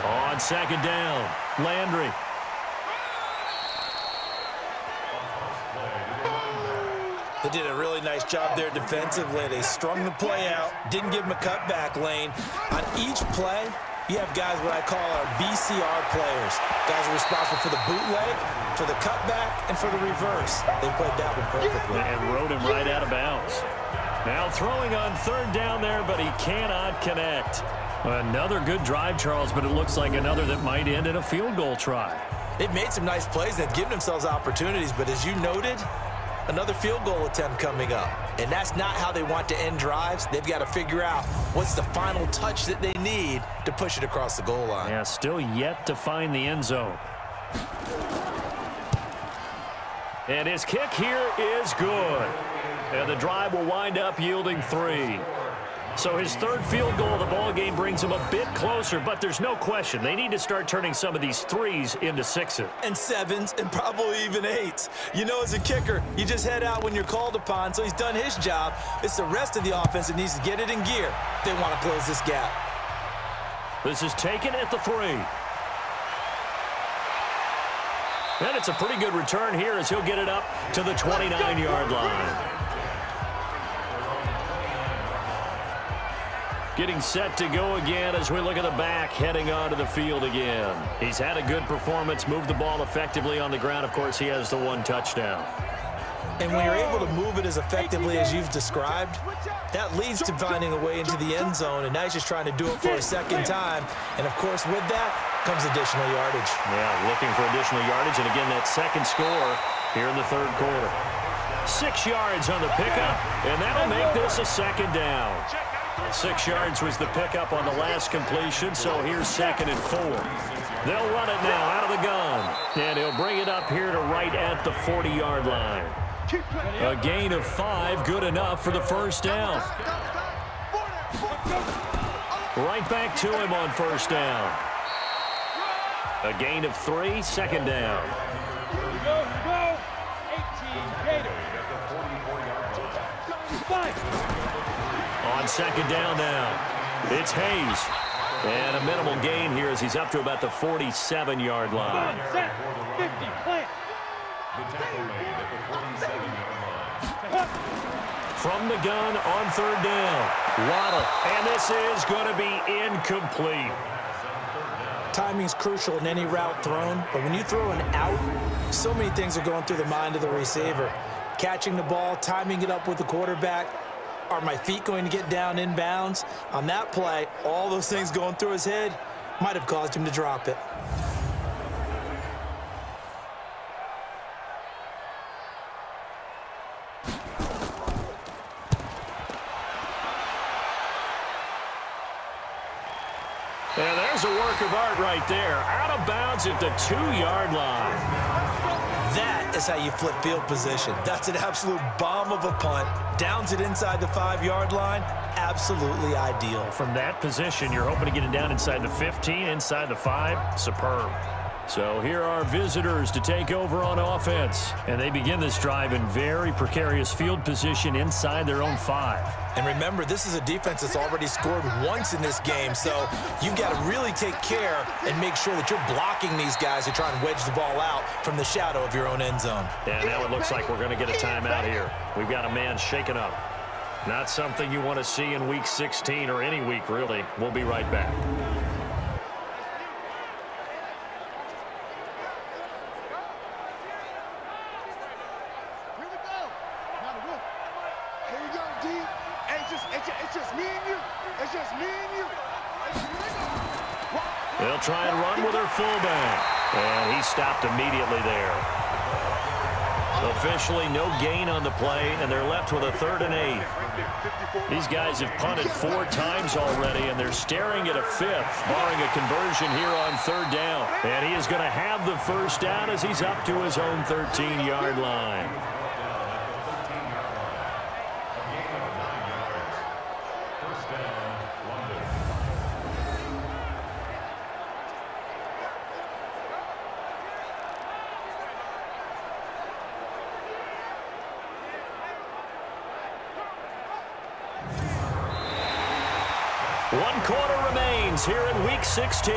On 2nd down, Landry. They did a really nice job there defensively. They strung the play out, didn't give him a cutback lane. On each play, you have guys what I call our BCR players. Guys are responsible for the bootleg, for the cutback, and for the reverse. They played that one perfectly. And rode him right out of bounds. Now throwing on 3rd down there, but he cannot connect. Another good drive, Charles, but it looks like another that might end in a field goal try. They've made some nice plays. They've given themselves opportunities, but as you noted, another field goal attempt coming up. And that's not how they want to end drives. They've got to figure out what's the final touch that they need to push it across the goal line. Yeah, still yet to find the end zone. And his kick here is good. And the drive will wind up yielding 3. So his third field goal of the ball game brings him a bit closer, but there's no question they need to start turning some of these threes into sixes. And sevens and probably even eights. You know, as a kicker, you just head out when you're called upon, so he's done his job. It's the rest of the offense that needs to get it in gear if they want to close this gap. This is taken at the 3. And it's a pretty good return here as he'll get it up to the 29-yard line. Getting set to go again as we look at the back, heading onto the field again. He's had a good performance, moved the ball effectively on the ground. Of course, he has the 1 touchdown. And when you're able to move it as effectively as you've described, that leads to finding a way into the end zone, and now he's just trying to do it for a second time. And, of course, with that comes additional yardage. Yeah, looking for additional yardage, and again, that second score here in the third quarter. 6 yards on the pickup, and that'll make this a second down. 6 yards was the pickup on the last completion, so here's 2nd and 4. They'll run it now out of the gun, and he'll bring it up here to right at the 40-yard line. A gain of 5, good enough for the first down. Right back to him on first down. A gain of 3, second down. Here we go. 18 Gators. 5. On second down now, it's Hayes. And a minimal gain here as he's up to about the 47-yard line. Set. 50, plant. The tackle made at the 47-yard line. From the gun on third down, Waddle. And this is going to be incomplete. Timing's crucial in any route thrown, but when you throw an out, so many things are going through the mind of the receiver. Catching the ball, timing it up with the quarterback. Are my feet going to get down inbounds? On that play, all those things going through his head might have caused him to drop it. And there's a work of art right there. Out of bounds at the 2-yard line. That is how you flip field position. That's an absolute bomb of a punt. Downs it inside the 5-yard line. Absolutely ideal. From that position, you're hoping to get it down inside the 15, inside the 5. Superb. So here are visitors to take over on offense. And they begin this drive in very precarious field position inside their own 5. And remember, this is a defense that's already scored once in this game, so you've got to really take care and make sure that you're blocking these guys who try and wedge the ball out from the shadow of your own end zone. And now it looks like we're going to get a timeout here. We've got a man shaken up. Not something you want to see in Week 16 or any week, really. We'll be right back. They'll try and run with their fullback. And he stopped immediately there. Officially no gain on the play, and they're left with a 3rd and 8. These guys have punted 4 times already, and they're staring at a 5th, barring a conversion here on 3rd down. And he is going to have the first down as he's up to his own 13-yard line. One quarter remains here in Week 16.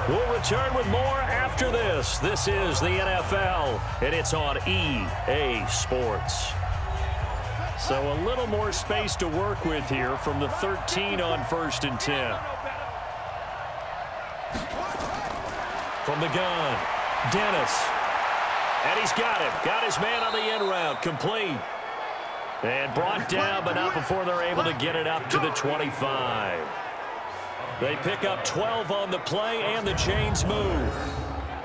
We'll return with more after this. This is the NFL, and it's on EA Sports. So a little more space to work with here from the 13 on 1st and 10. From the gun, Dennis. And he's got him. Got his man on the end route. Complete. And brought down, but not before they're able to get it up to the 25. They pick up 12 on the play, and the chains move.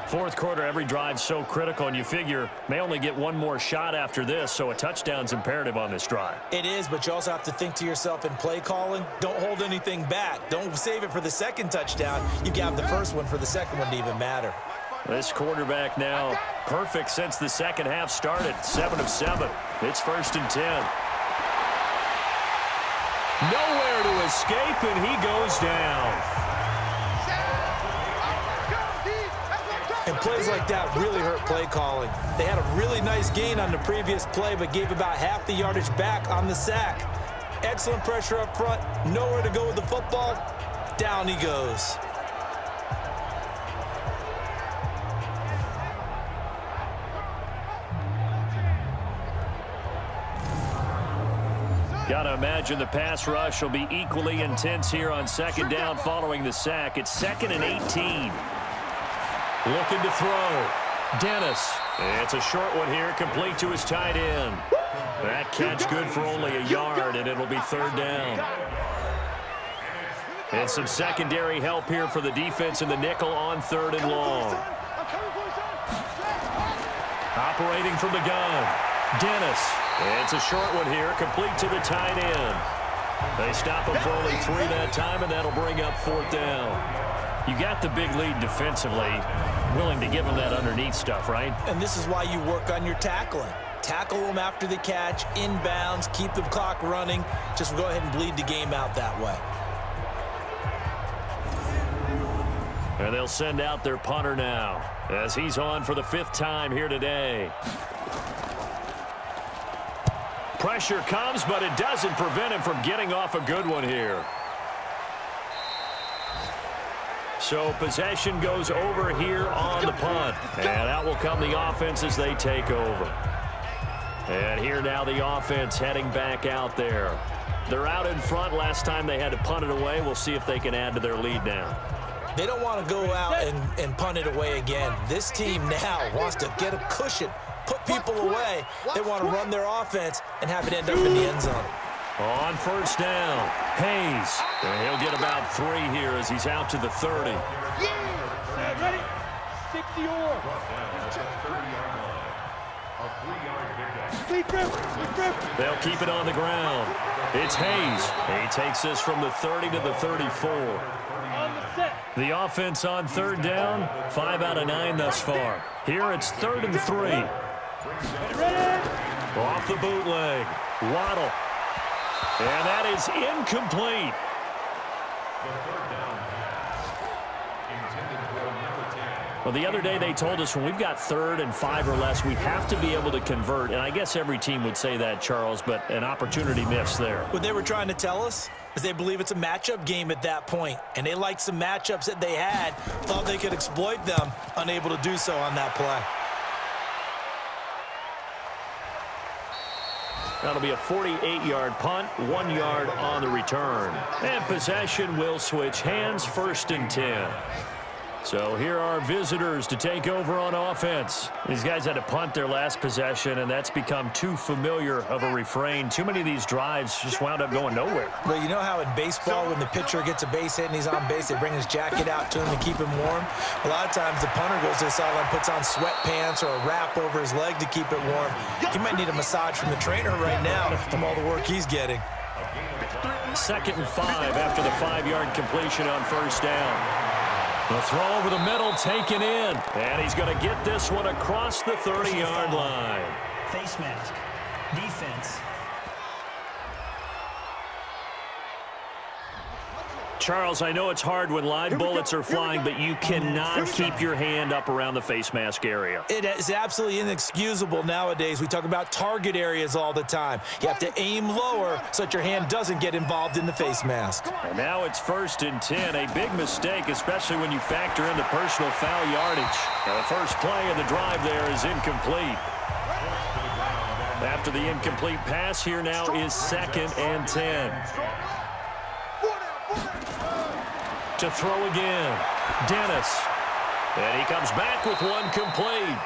Fourth quarter, every drive's so critical, and you figure may only get one more shot after this, so a touchdown's imperative on this drive. It is, but you also have to think to yourself in play calling, don't hold anything back. Don't save it for the second touchdown. You got the first one for the second one to even matter. This quarterback now perfect since the second half started. 7 of 7. It's 1st and 10. Nowhere to escape, and he goes down. And plays like that really hurt play calling. They had a really nice gain on the previous play, but gave about half the yardage back on the sack. Excellent pressure up front, nowhere to go with the football. Down he goes. Got to imagine the pass rush will be equally intense here on second down following the sack. It's 2nd and 18. Looking to throw. Dennis. It's a short one here, complete to his tight end. That catch good for only a yard, and it'll be 3rd down. And some secondary help here for the defense in the nickel on 3rd and long. Operating from the gun. Dennis. It's a short one here, complete to the tight end. They stop him for only 3 that time, and that'll bring up 4th down. You got the big lead defensively, willing to give them that underneath stuff, right? And this is why you work on your tackling. Tackle them after the catch, inbounds, keep the clock running. Just go ahead and bleed the game out that way. And they'll send out their punter now, as he's on for the 5th time here today. Pressure comes, but it doesn't prevent him from getting off a good one here. So possession goes over here on the punt. And out will come the offense as they take over. And here now the offense heading back out there. They're out in front. Last time they had to punt it away. We'll see if they can add to their lead now. They don't want to go out and punt it away again. This team now wants to get a cushion, put people away. They want to run their offense and have it end up in the end zone. On 1st down, Hayes. And he'll get about 3 here as he's out to the 30. Ready? 60 or. They'll keep it on the ground. It's Hayes. He takes this from the 30 to the 34. The offense on 3rd down, 5 out of 9 thus far. Here it's 3rd and 3. Off the bootleg. Waddle. And that is incomplete. Well, the other day they told us when we've got 3rd and 5 or less, we have to be able to convert. And I guess every team would say that, Charles, but an opportunity missed there. What they were trying to tell us is they believe it's a matchup game at that point. And they liked some matchups that they had, thought they could exploit them, unable to do so on that play. That'll be a 48-yard punt, 1 yard on the return. And possession will switch hands, 1st and 10. So here are visitors to take over on offense. These guys had to punt their last possession, and that's become too familiar of a refrain. Too many of these drives just wound up going nowhere. Well, you know how in baseball, when the pitcher gets a base hit and he's on base, they bring his jacket out to him to keep him warm? A lot of times the punter goes to the sideline, puts on sweatpants or a wrap over his leg to keep it warm. He might need a massage from the trainer right now from all the work he's getting. 2nd and 5 after the 5-yard completion on 1st down. The throw over the middle, taken in. And he's going to get this one across the 30-yard line. Face mask. Defense. Charles, I know it's hard when live bullets are flying, but you cannot keep your hand up around the face mask area. It is absolutely inexcusable nowadays. We talk about target areas all the time. You have to aim lower so that your hand doesn't get involved in the face mask. And now it's 1st and 10. A big mistake, especially when you factor in the personal foul yardage. Now the first play of the drive there is incomplete. After the incomplete pass, here now is 2nd and 10. To throw again, Dennis. And he comes back with one complete.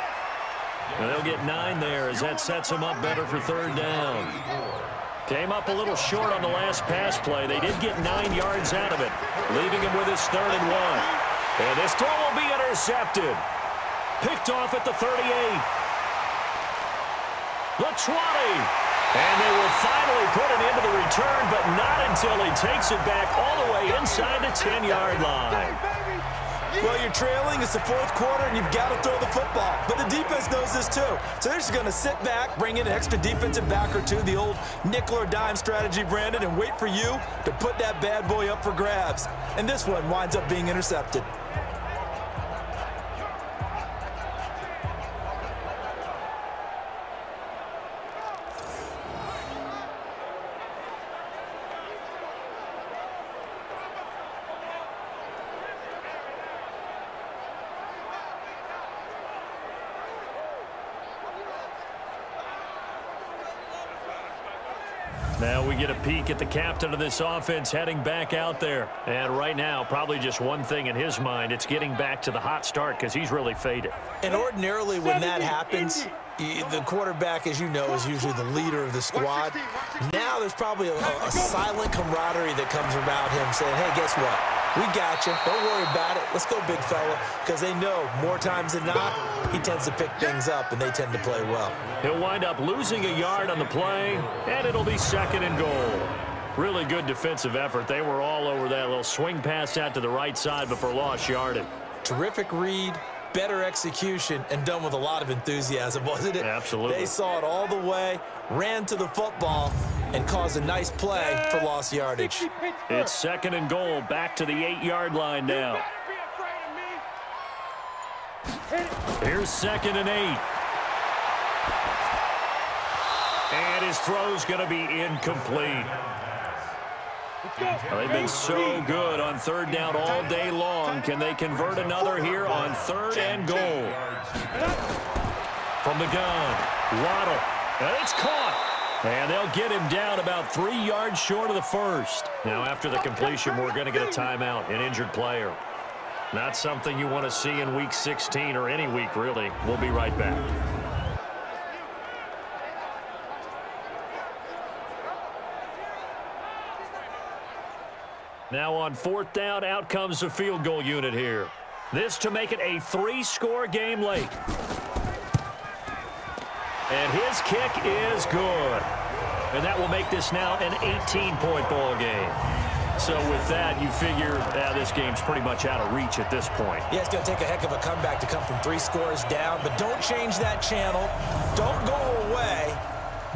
And they'll get 9 there as that sets him up better for 3rd down. Came up a little short on the last pass play. They did get 9 yards out of it, leaving him with his 3rd and 1. And this throw will be intercepted. Picked off at the 38. The 20. And they will finally put it into the return, but not until he takes it back all the way inside the 10-yard line. Well, you're trailing. It's the fourth quarter, and you've got to throw the football. But the defense knows this too. So they're just going to sit back, bring in an extra defensive back or two, the old nickel or dime strategy, Brandon, and wait for you to put that bad boy up for grabs. And this one winds up being intercepted. Now we get a peek at the captain of this offense heading back out there. And right now, probably just one thing in his mind. It's getting back to the hot start because he's really faded. And ordinarily when that happens, the quarterback, as you know, is usually the leader of the squad. Now there's probably a silent camaraderie that comes around him saying, hey, guess what? We got you. Don't worry about it. Let's go, big fella. Because they know more times than not, he tends to pick things up, and they tend to play well. He'll wind up losing a yard on the play, and it'll be 2nd and goal. Really good defensive effort. They were all over that little swing pass out to the right side before lost yardage. Terrific read, better execution, and done with a lot of enthusiasm, wasn't it? Absolutely. They saw it all the way, ran to the football, and caused a nice play for lost yardage. It's 2nd and goal, back to the 8-yard line now. Here's 2nd and 8. And his throw's going to be incomplete. They've been so good on 3rd down all day long. Can they convert another here on 3rd and goal? From the gun, Waddle, and it's caught. And they'll get him down about 3 yards short of the first. Now, after the completion, we're going to get a timeout, an injured player. Not something you want to see in Week 16 or any week, really. We'll be right back. Now on 4th down, out comes the field goal unit here. This to make it a 3-score game late. And his kick is good. And that will make this now an 18-point ball game. So with that, you figure this game's pretty much out of reach at this point. Yeah, it's going to take a heck of a comeback to come from 3 scores down, but don't change that channel. Don't go away.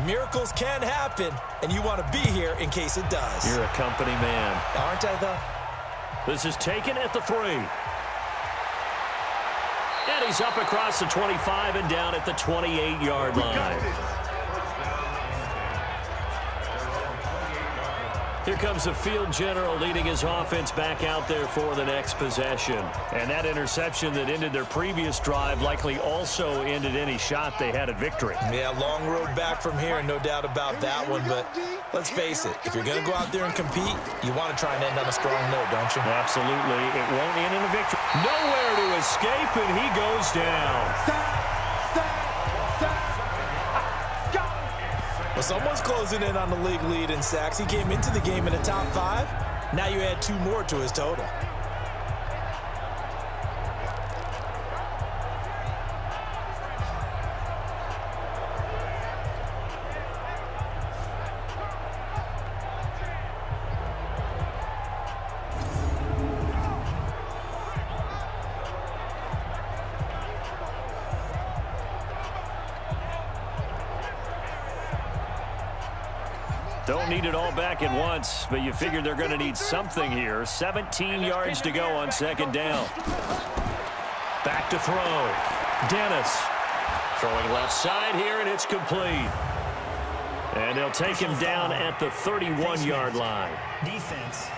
Miracles can happen, and you want to be here in case it does. You're a company man. Aren't I, though? This is taken at the 3. And he's up across the 25 and down at the 28-yard line. Here comes the field general leading his offense back out there for the next possession. And that interception that ended their previous drive likely also ended any shot they had at victory. Yeah, long road back from here, no doubt about that one. But let's face it, if you're going to go out there and compete, you want to try and end on a strong note, don't you? Absolutely. It won't end in a victory. Nowhere to escape, and he goes down. Well, someone's closing in on the league lead in sacks. He came into the game in the top 5. Now you add 2 more to his total. Don't need it all back at once, but you figure they're going to need something here. 17 yards to go on 2nd down. Back to throw. Dennis throwing left side here, and it's complete. And they'll take him down at the 31-yard line. Defense.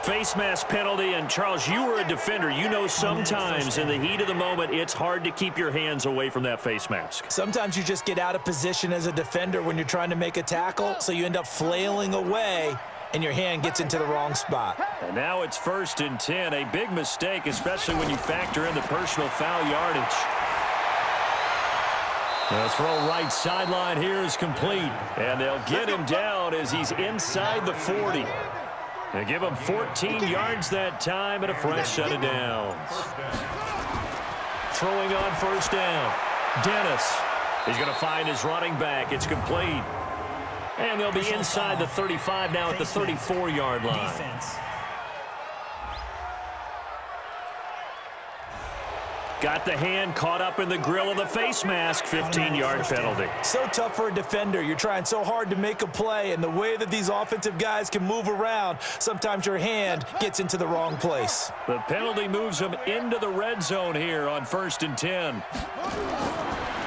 Face mask penalty, and Charles, you were a defender. You know sometimes in the heat of the moment, it's hard to keep your hands away from that face mask. Sometimes you just get out of position as a defender when you're trying to make a tackle, so you end up flailing away, and your hand gets into the wrong spot. And now it's 1st and 10, a big mistake, especially when you factor in the personal foul yardage. The throw right sideline here is complete, and they'll get him down as he's inside the 40. They give him 14 yards that time and a fresh set of downs. Throwing on 1st down. Dennis. He's going to find his running back. It's complete. And they'll be inside the 35 now at the 34-yard line. Defense. Got the hand caught up in the grill of the face mask. 15-yard penalty. So tough for a defender. You're trying so hard to make a play, and the way that these offensive guys can move around, sometimes your hand gets into the wrong place. The penalty moves them into the red zone here on 1st and 10.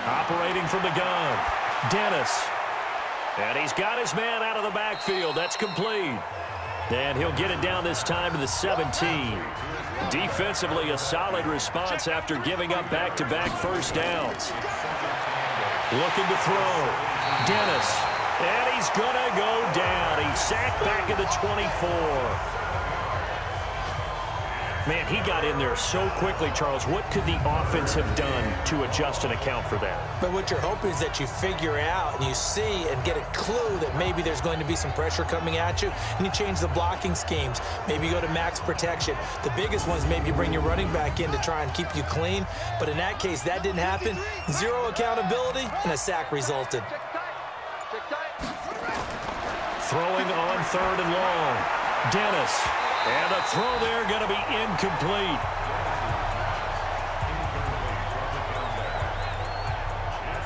Operating from the gun, Dennis. And he's got his man out of the backfield. That's complete. And he'll get it down this time to the 17. Defensively, a solid response after giving up back-to-back first downs. Looking to throw. Dennis. And he's going to go down. He's sacked back at the 24. Man, he got in there so quickly, Charles. What could the offense have done to adjust and account for that? But what you're hoping is that you figure out and you see and get a clue that maybe there's going to be some pressure coming at you, and you change the blocking schemes. Maybe you go to max protection. The biggest one is maybe you bring your running back in to try and keep you clean. But in that case, that didn't happen. Zero accountability, and a sack resulted. Throwing on 3rd and long. Dennis. And the throw there going to be incomplete.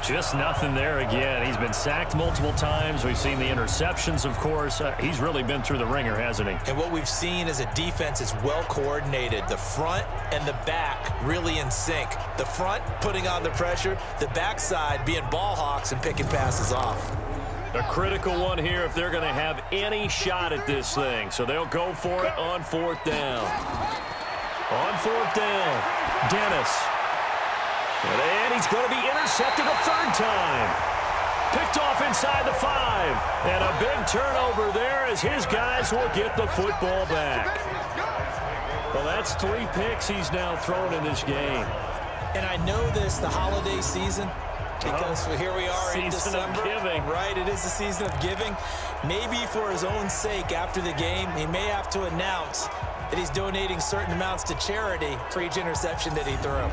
Just nothing there again. He's been sacked multiple times. We've seen the interceptions, of course. He's really been through the ringer, hasn't he? And what we've seen is a defense is well coordinated. The front and the back really in sync. The front putting on the pressure, the backside being ball hawks and picking passes off. A critical one here if they're going to have any shot at this thing. So they'll go for it on 4th down. On 4th down, Dennis. And he's going to be intercepted a 3rd time. Picked off inside the 5. And a big turnover there as his guys will get the football back. Well, that's 3 picks he's now thrown in this game. And I know this, the holiday season, because here we are in December. Season of giving. Right, it is the season of giving. Maybe for his own sake after the game, he may have to announce that he's donating certain amounts to charity for each interception that he threw.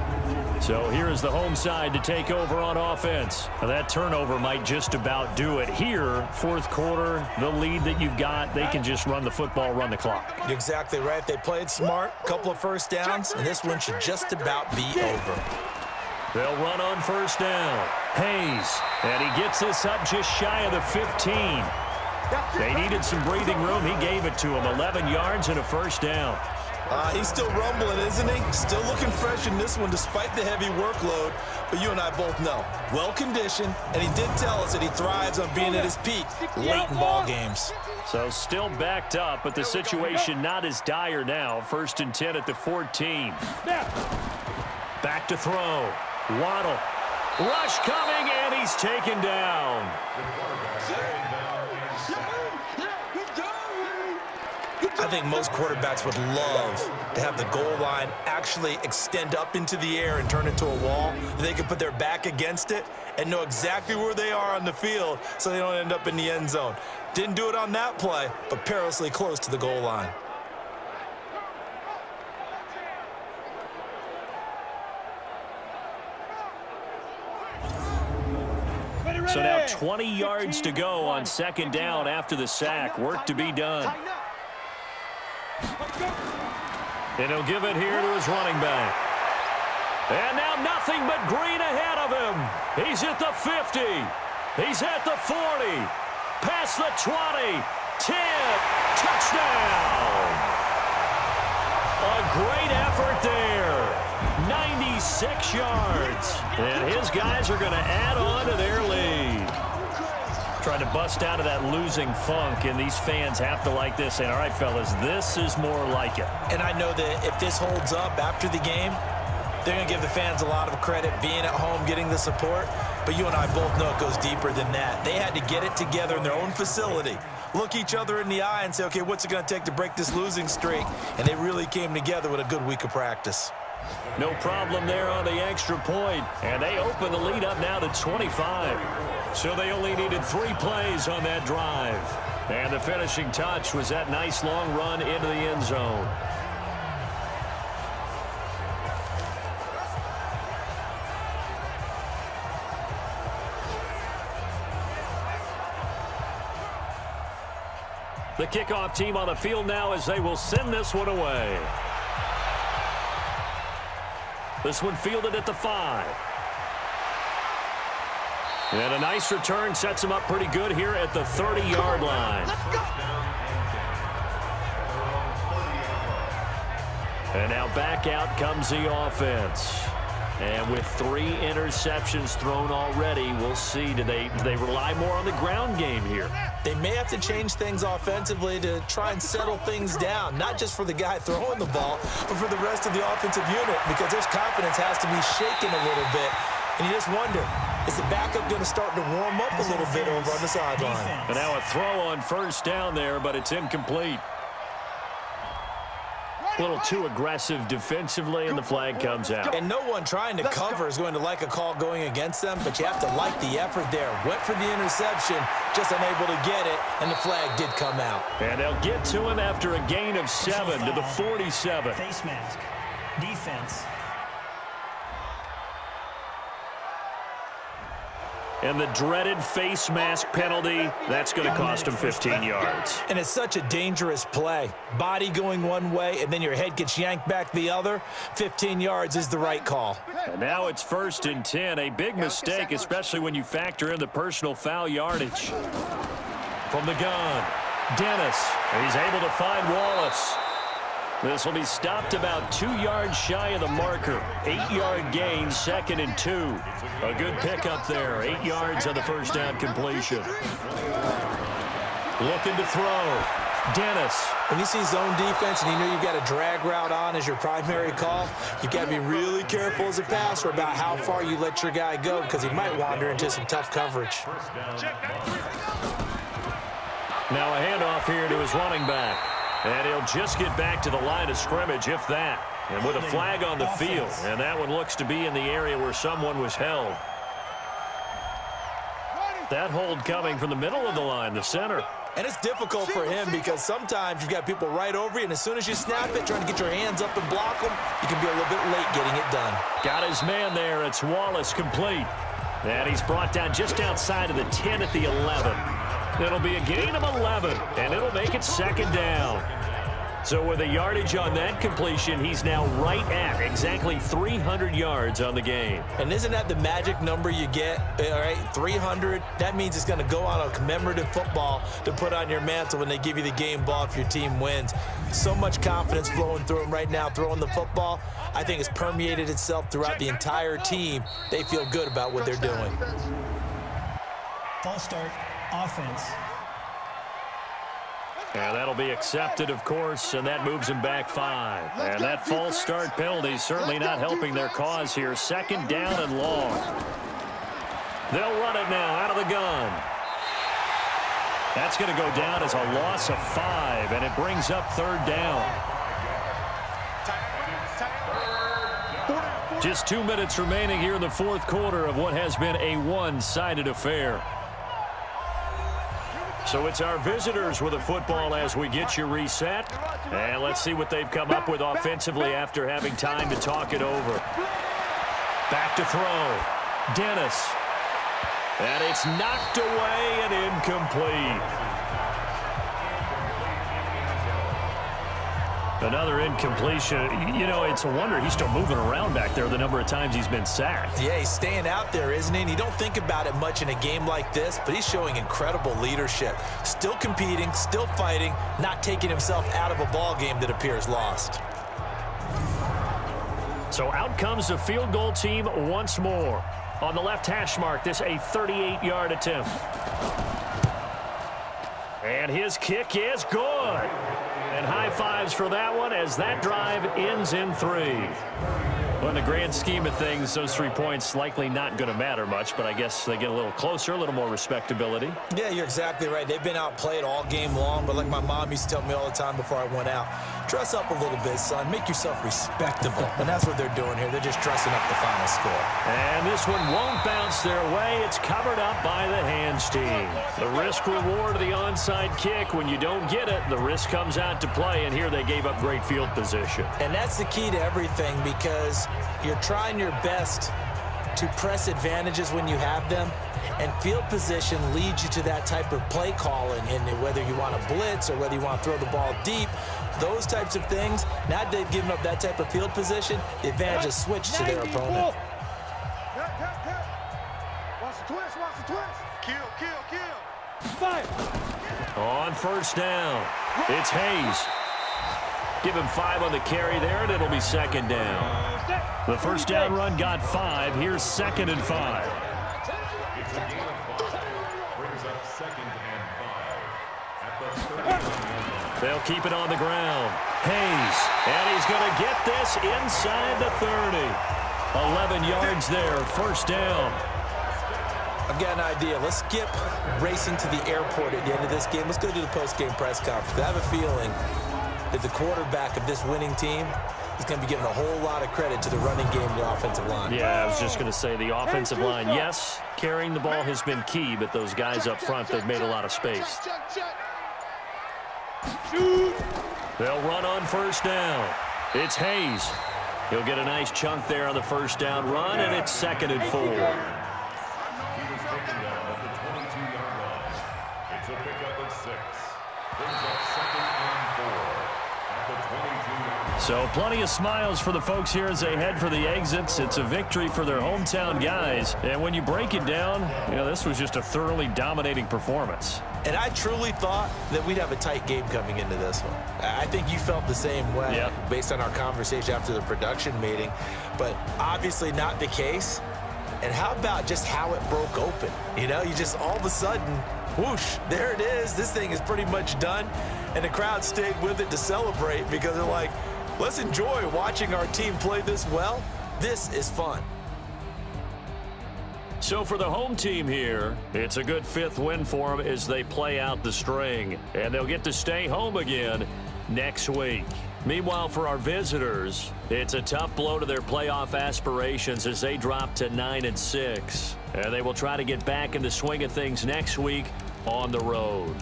So here is the home side to take over on offense. Now that turnover might just about do it. Here, 4th quarter, the lead that you've got, they can just run the football, run the clock. You're exactly right. They played smart, couple of first downs, and this one should just about be over. They'll run on 1st down. Hayes, and he gets this up just shy of the 15. They needed some breathing room. He gave it to him. 11 yards and a 1st down. He's still rumbling, isn't he? Still looking fresh in this one despite the heavy workload. But you and I both know, well-conditioned, and he did tell us that he thrives on being at his peak late in ball games. So still backed up, but the situation not as dire now. 1st and 10 at the 14. Back to throw. Waddle. Rush coming, and he's taken down. I think most quarterbacks would love to have the goal line actually extend up into the air and turn into a wall. They can put their back against it and know exactly where they are on the field so they don't end up in the end zone. Didn't do it on that play, but perilously close to the goal line. So now 20 yards to go on 2nd down after the sack. Work to be done. And he'll give it here to his running back. And now nothing but green ahead of him. He's at the 50. He's at the 40. Past the 20. 10. Touchdown. A great effort there. 96 yards. And his guys are going to add on to their lead. Trying to bust out of that losing funk, and these fans have to like this. And all right, fellas, this is more like it. And I know that if this holds up after the game, they're going to give the fans a lot of credit being at home, getting the support. But you and I both know it goes deeper than that. They had to get it together in their own facility, look each other in the eye and say, okay, what's it going to take to break this losing streak? And they really came together with a good week of practice. No problem there on the extra point. And they open the lead up now to 25. So they only needed 3 plays on that drive. And the finishing touch was that nice long run into the end zone. The kickoff team on the field now as they will send this one away. This one fielded at the 5. And a nice return sets him up pretty good here at the 30-yard line. And now back out comes the offense. And with 3 interceptions thrown already, we'll see. Do they rely more on the ground game here? They may have to change things offensively to try and settle things down, not just for the guy throwing the ball, but for the rest of the offensive unit, because their confidence has to be shaken a little bit. And you just wonder, is the backup going to start to warm up a little bit over on the sideline? And now a throw on first down there, but it's incomplete. A little too aggressive defensively, and the flag comes out. And no one trying to cover is going to like a call going against them, but you have to like the effort there. Went for the interception, just unable to get it, and the flag did come out. And they'll get to him after a gain of 7 to the 47. Face mask. Defense. And the dreaded face mask penalty, that's going to cost him 15 yards. And it's such a dangerous play. Body going one way, and then your head gets yanked back the other. 15 yards is the right call. And now it's 1st and 10. A big mistake, especially when you factor in the personal foul yardage. From the gun, Dennis. And he's able to find Wallace. This will be stopped about 2 yards shy of the marker. 8-yard gain, 2nd and 2. A good pickup there. 8 yards on the first down completion. Looking to throw. Dennis. When you see zone defense and you know you've got a drag route on as your primary call, you've got to be really careful as a passer about how far you let your guy go, because he might wander into some tough coverage. Now a handoff here to his running back. And he'll just get back to the line of scrimmage, if that. And with a flag on the field. And that one looks to be in the area where someone was held. That hold coming from the middle of the line, the center. And it's difficult for him because sometimes you've got people right over you, and as soon as you snap it, trying to get your hands up and block them, you can be a little bit late getting it done. Got his man there. It's Wallace complete. And he's brought down just outside of the 10 at the 11. It'll be a gain of 11, and it'll make it 2nd down. So with a yardage on that completion, he's now right at exactly 300 yards on the game. And isn't that the magic number you get? All right, 300. That means it's going to go on a commemorative football to put on your mantle when they give you the game ball if your team wins. So much confidence flowing through him right now throwing the football. I think it's permeated itself throughout the entire team. They feel good about what they're doing. False start. Offense. And that'll be accepted, of course, and that moves him back 5. And that false start penalty certainly not helping their cause here. 2nd down and long. They'll run it now out of the gun. That's going to go down as a loss of 5, and it brings up 3rd down. Just 2 minutes remaining here in the 4th quarter of what has been a one-sided affair. So it's our visitors with the football as we get you reset. And let's see what they've come up with offensively after having time to talk it over. Back to throw. Dennis. And it's knocked away and incomplete. Another incompletion. You know, it's a wonder he's still moving around back there the number of times he's been sacked. Yeah, he's staying out there, isn't he? And you don't think about it much in a game like this, but he's showing incredible leadership. Still competing, still fighting, not taking himself out of a ball game that appears lost. So out comes the field goal team once more. On the left hash mark, this a 38-yard attempt. And his kick is good. And high fives for that one as that drive ends in 3. Well, in the grand scheme of things, those 3 points likely not going to matter much, but I guess they get a little closer, a little more respectability. Yeah, you're exactly right. They've been outplayed all game long, but like my mom used to tell me all the time before I went out, dress up a little bit, son. Make yourself respectable. And that's what they're doing here. They're just dressing up the final score. And this one won't bounce their way. It's covered up by the hands team. The risk reward of the onside kick. When you don't get it, the risk comes out to play, and here they gave up great field position. And that's the key to everything, because you're trying your best to press advantages when you have them, and field position leads you to that type of play calling, and whether you want to blitz or whether you want to throw the ball deep, those types of things. Now they've given up that type of field position, the advantage is switched to their opponent. Watch the twist. Kill. Fire. On first down, it's Hayes. Give him 5 on the carry there, and it'll be second down. The first down run got 5. Here's 2nd and 5. It's a gain of 5. Brings up 2nd and 5. At the 30. They'll keep it on the ground. Hayes, and he's going to get this inside the 30. 11 yards there, first down. I've got an idea. Let's skip racing to the airport at the end of this game. Let's go to the post-game press conference. I have a feeling that the quarterback of this winning team is going to be given a whole lot of credit to the running game and the offensive line. Yeah, I was just going to say the offensive line, yes, carrying the ball has been key, but those guys up front, they've made a lot of space. They'll run on first down. It's Hayes. He'll get a nice chunk there on the first down run, and it's 2nd and 4. He was taken down at the 22-yard line. It's a pickup of 6. Brings up 2nd and 4 at the 22-yard line. So plenty of smiles for the folks here as they head for the exits. It's a victory for their hometown guys. And when you break it down, you know, this was just a thoroughly dominating performance. And I truly thought that we'd have a tight game coming into this one. I think you felt the same way based on our conversation after the production meeting, but obviously not the case. And how about just how it broke open? You know, you just all of a sudden, whoosh, there it is. This thing is pretty much done. And the crowd stayed with it to celebrate because they're like, let's enjoy watching our team play this well. This is fun. So for the home team here, it's a good 5th win for them as they play out the string. And they'll get to stay home again next week. Meanwhile, for our visitors, it's a tough blow to their playoff aspirations as they drop to 9-6. And they will try to get back in the swing of things next week on the road.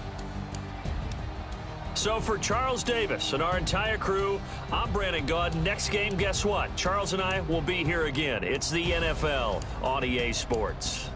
So for Charles Davis and our entire crew, I'm Brandon Gaud. Next game, guess what? Charles and I will be here again. It's the NFL on EA Sports.